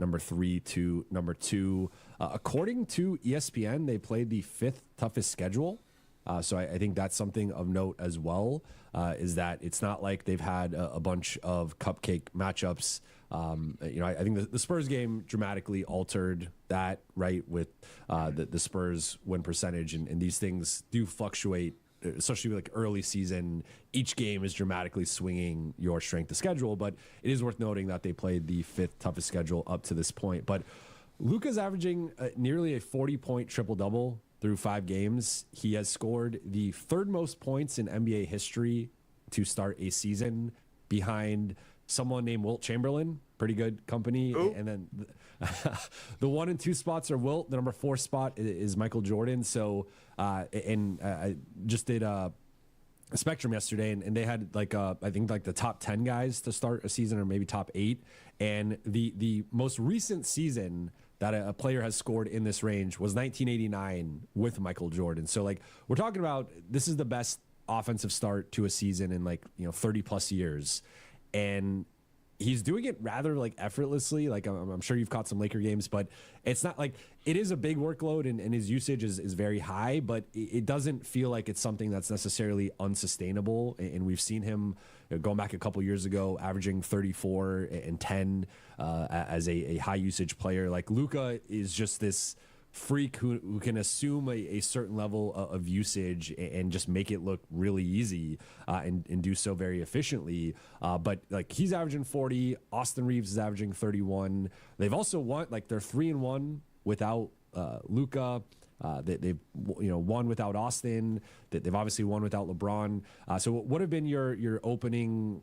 number 3 to number 2. According to ESPN, they played the 5th toughest schedule. So I think that's something of note as well, is that it's not like they've had a bunch of cupcake matchups. I think the Spurs game dramatically altered that, right, with the Spurs win percentage, and these things do fluctuate, especially like early season. Each game is dramatically swinging your strength of schedule, but it is worth noting that they played the 5th toughest schedule up to this point. But Luka's averaging nearly a 40-point triple-double through 5 games. He has scored the 3rd most points in NBA history to start a season, behind someone named Wilt Chamberlain, pretty good company. Ooh. And then the 1 and 2 spots are Wilt. The number 4 spot is Michael Jordan. So, I just did a Spectrum yesterday, and they had like I think like the top 10 guys to start a season, or maybe top 8. And the most recent season that a player has scored in this range was 1989 with Michael Jordan. So like we're talking about, this is the best offensive start to a season in 30 plus years. And he's doing it rather like effortlessly. Like I'm sure you've caught some Laker games, but it's not like, it is a big workload, and his usage is very high, but it doesn't feel like it's something that's necessarily unsustainable. And we've seen him going back a couple years ago, averaging 34 and 10 as a high usage player. Like Luka is just this freak who can assume a certain level of usage and just make it look really easy and do so very efficiently. But like he's averaging 40. Austin Reeves is averaging 31. They've also won, like they're 3-1 without Luka. They've won without Austin. They've obviously won without LeBron. So what have been your opening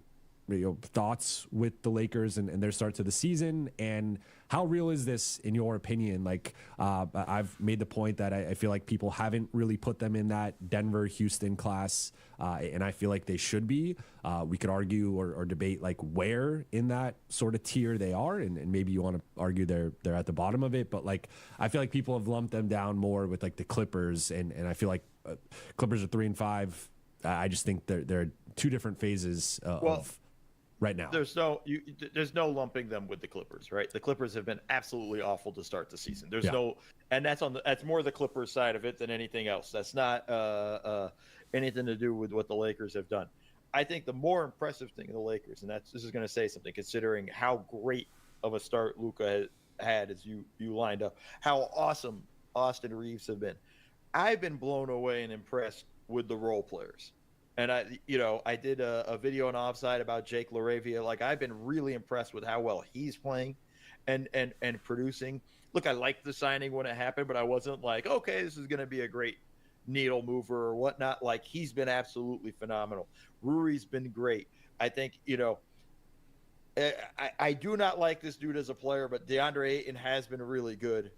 thoughts with the Lakers and their start to the season, and how real is this in your opinion? Like I've made the point that I feel like people haven't really put them in that Denver, Houston class, and I feel like they should be. We could argue or debate like where in that sort of tier they are, and maybe you want to argue they're at the bottom of it, but like I feel like people have lumped them down more with like the Clippers, and I feel like Clippers are 3-5. I just think they're 2 different phases of right now. There's no lumping them with the Clippers, right? The Clippers have been absolutely awful to start the season. There's and that's more the Clippers side of it than anything else. That's not anything to do with what the Lakers have done. I think the more impressive thing of the Lakers, and this is going to say something, considering how great of a start Luka had as you lined up, how awesome Austin Reeves have been. I've been blown away and impressed with the role players. And I did a video on Offside about Jake LaRavia. Like, I've been really impressed with how well he's playing and producing. Look, I liked the signing when it happened, but I wasn't like, okay, this is going to be a great needle mover or whatnot. Like, he's been absolutely phenomenal. Ruri's been great. I think, I do not like this dude as a player, but DeAndre Ayton has been really good.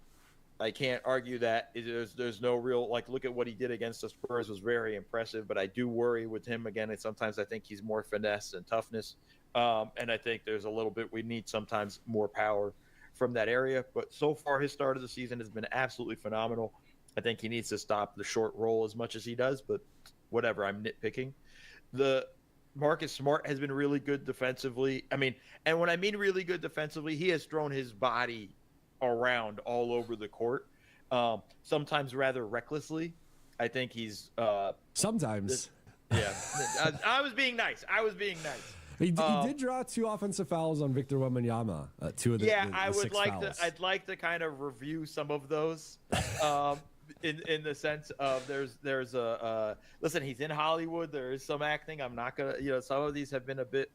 I can't argue that. There's no real, like, look at what he did against the Spurs was very impressive, but I do worry with him again. And sometimes I think he's more finesse and toughness. And I think there's a little bit, we need sometimes more power from that area. But so far, his start of the season has been absolutely phenomenal. I think he needs to stop the short roll as much as he does, but whatever, I'm nitpicking. The Marcus Smart has been really good defensively. I mean, and when I mean really good defensively, he has thrown his body around all over the court, sometimes rather recklessly. I think he's sometimes. I was being nice. He did draw 2 offensive fouls on Victor Wembanyama. 2 of the I would 6 like fouls. I'd like to kind of review some of those, in the sense of there's a listen. He's in Hollywood. There is some acting. I'm not gonna some of these have been a bit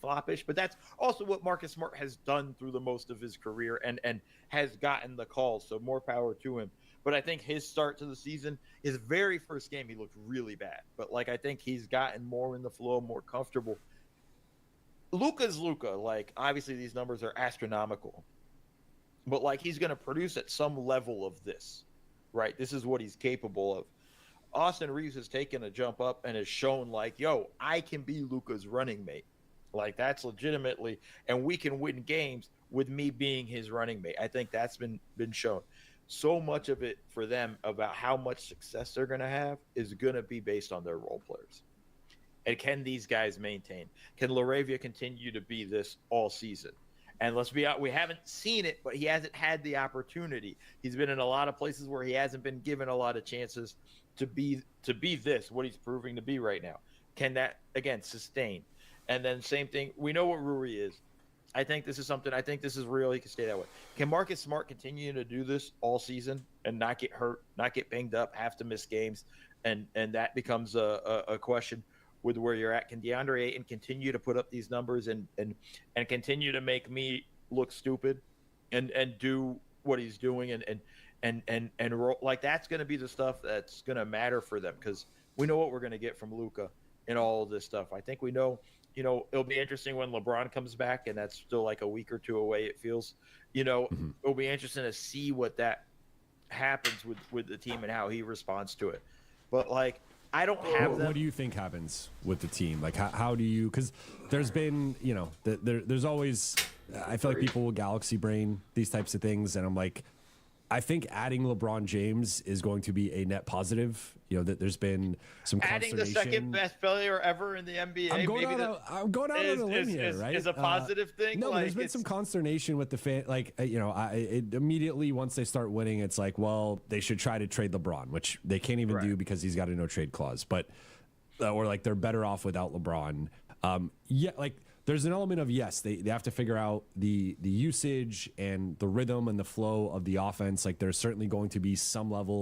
floppish, but that's also what Marcus Smart has done through the most of his career and has gotten the calls, so more power to him. But I think his start to the season, his very first game, he looked really bad, but like I think he's gotten more in the flow, more comfortable. Luka's Luka. Like, obviously these numbers are astronomical, but like he's going to produce at some level of this, right? This is what he's capable of. Austin Reeves has taken a jump up and has shown like, yo, I can be Luka's running mate. Like, that's legitimately, and we can win games with me being his running mate. I think that's been shown. So much of it for them about how much success they're going to have is going to be based on their role players. And can these guys maintain? Can LaRavia continue to be this all season? And let's be honest, we haven't seen it, but he hasn't had the opportunity. He's been in a lot of places where he hasn't been given a lot of chances to be this, what he's proving to be right now. Can that, again, sustain? And then same thing, we know what Rui is. I think this is something, I think this is real. He can stay that way. Can Marcus Smart continue to do this all season and not get hurt, not get banged up, have to miss games? And that becomes a question with where you're at. Can DeAndre Ayton continue to put up these numbers and continue to make me look stupid and do what he's doing and roll? Like, that's going to be the stuff that's going to matter for them, because we know what we're going to get from Luka and all of this stuff. I think we know, it'll be interesting when LeBron comes back, and that's still like a week or two away, it feels. It'll be interesting to see what that happens with the team and how he responds to it. But, like, I don't have them. What do you think happens with the team? Like, how do you, because there's been, there's always, I feel like people will galaxy brain these types of things. And I'm like, I think adding LeBron James is going to be a net positive. That there's been some adding the second best player ever in the NBA. I'm going out on a limb here, right? Is a positive thing. No, like, there's been some consternation with the fan. Like, immediately once they start winning, it's like, well, they should try to trade LeBron, which they can't even do because he's got a no trade clause. But or like they're better off without LeBron. There's an element of, yes, they have to figure out the usage and the rhythm and the flow of the offense. Like, there's certainly going to be some level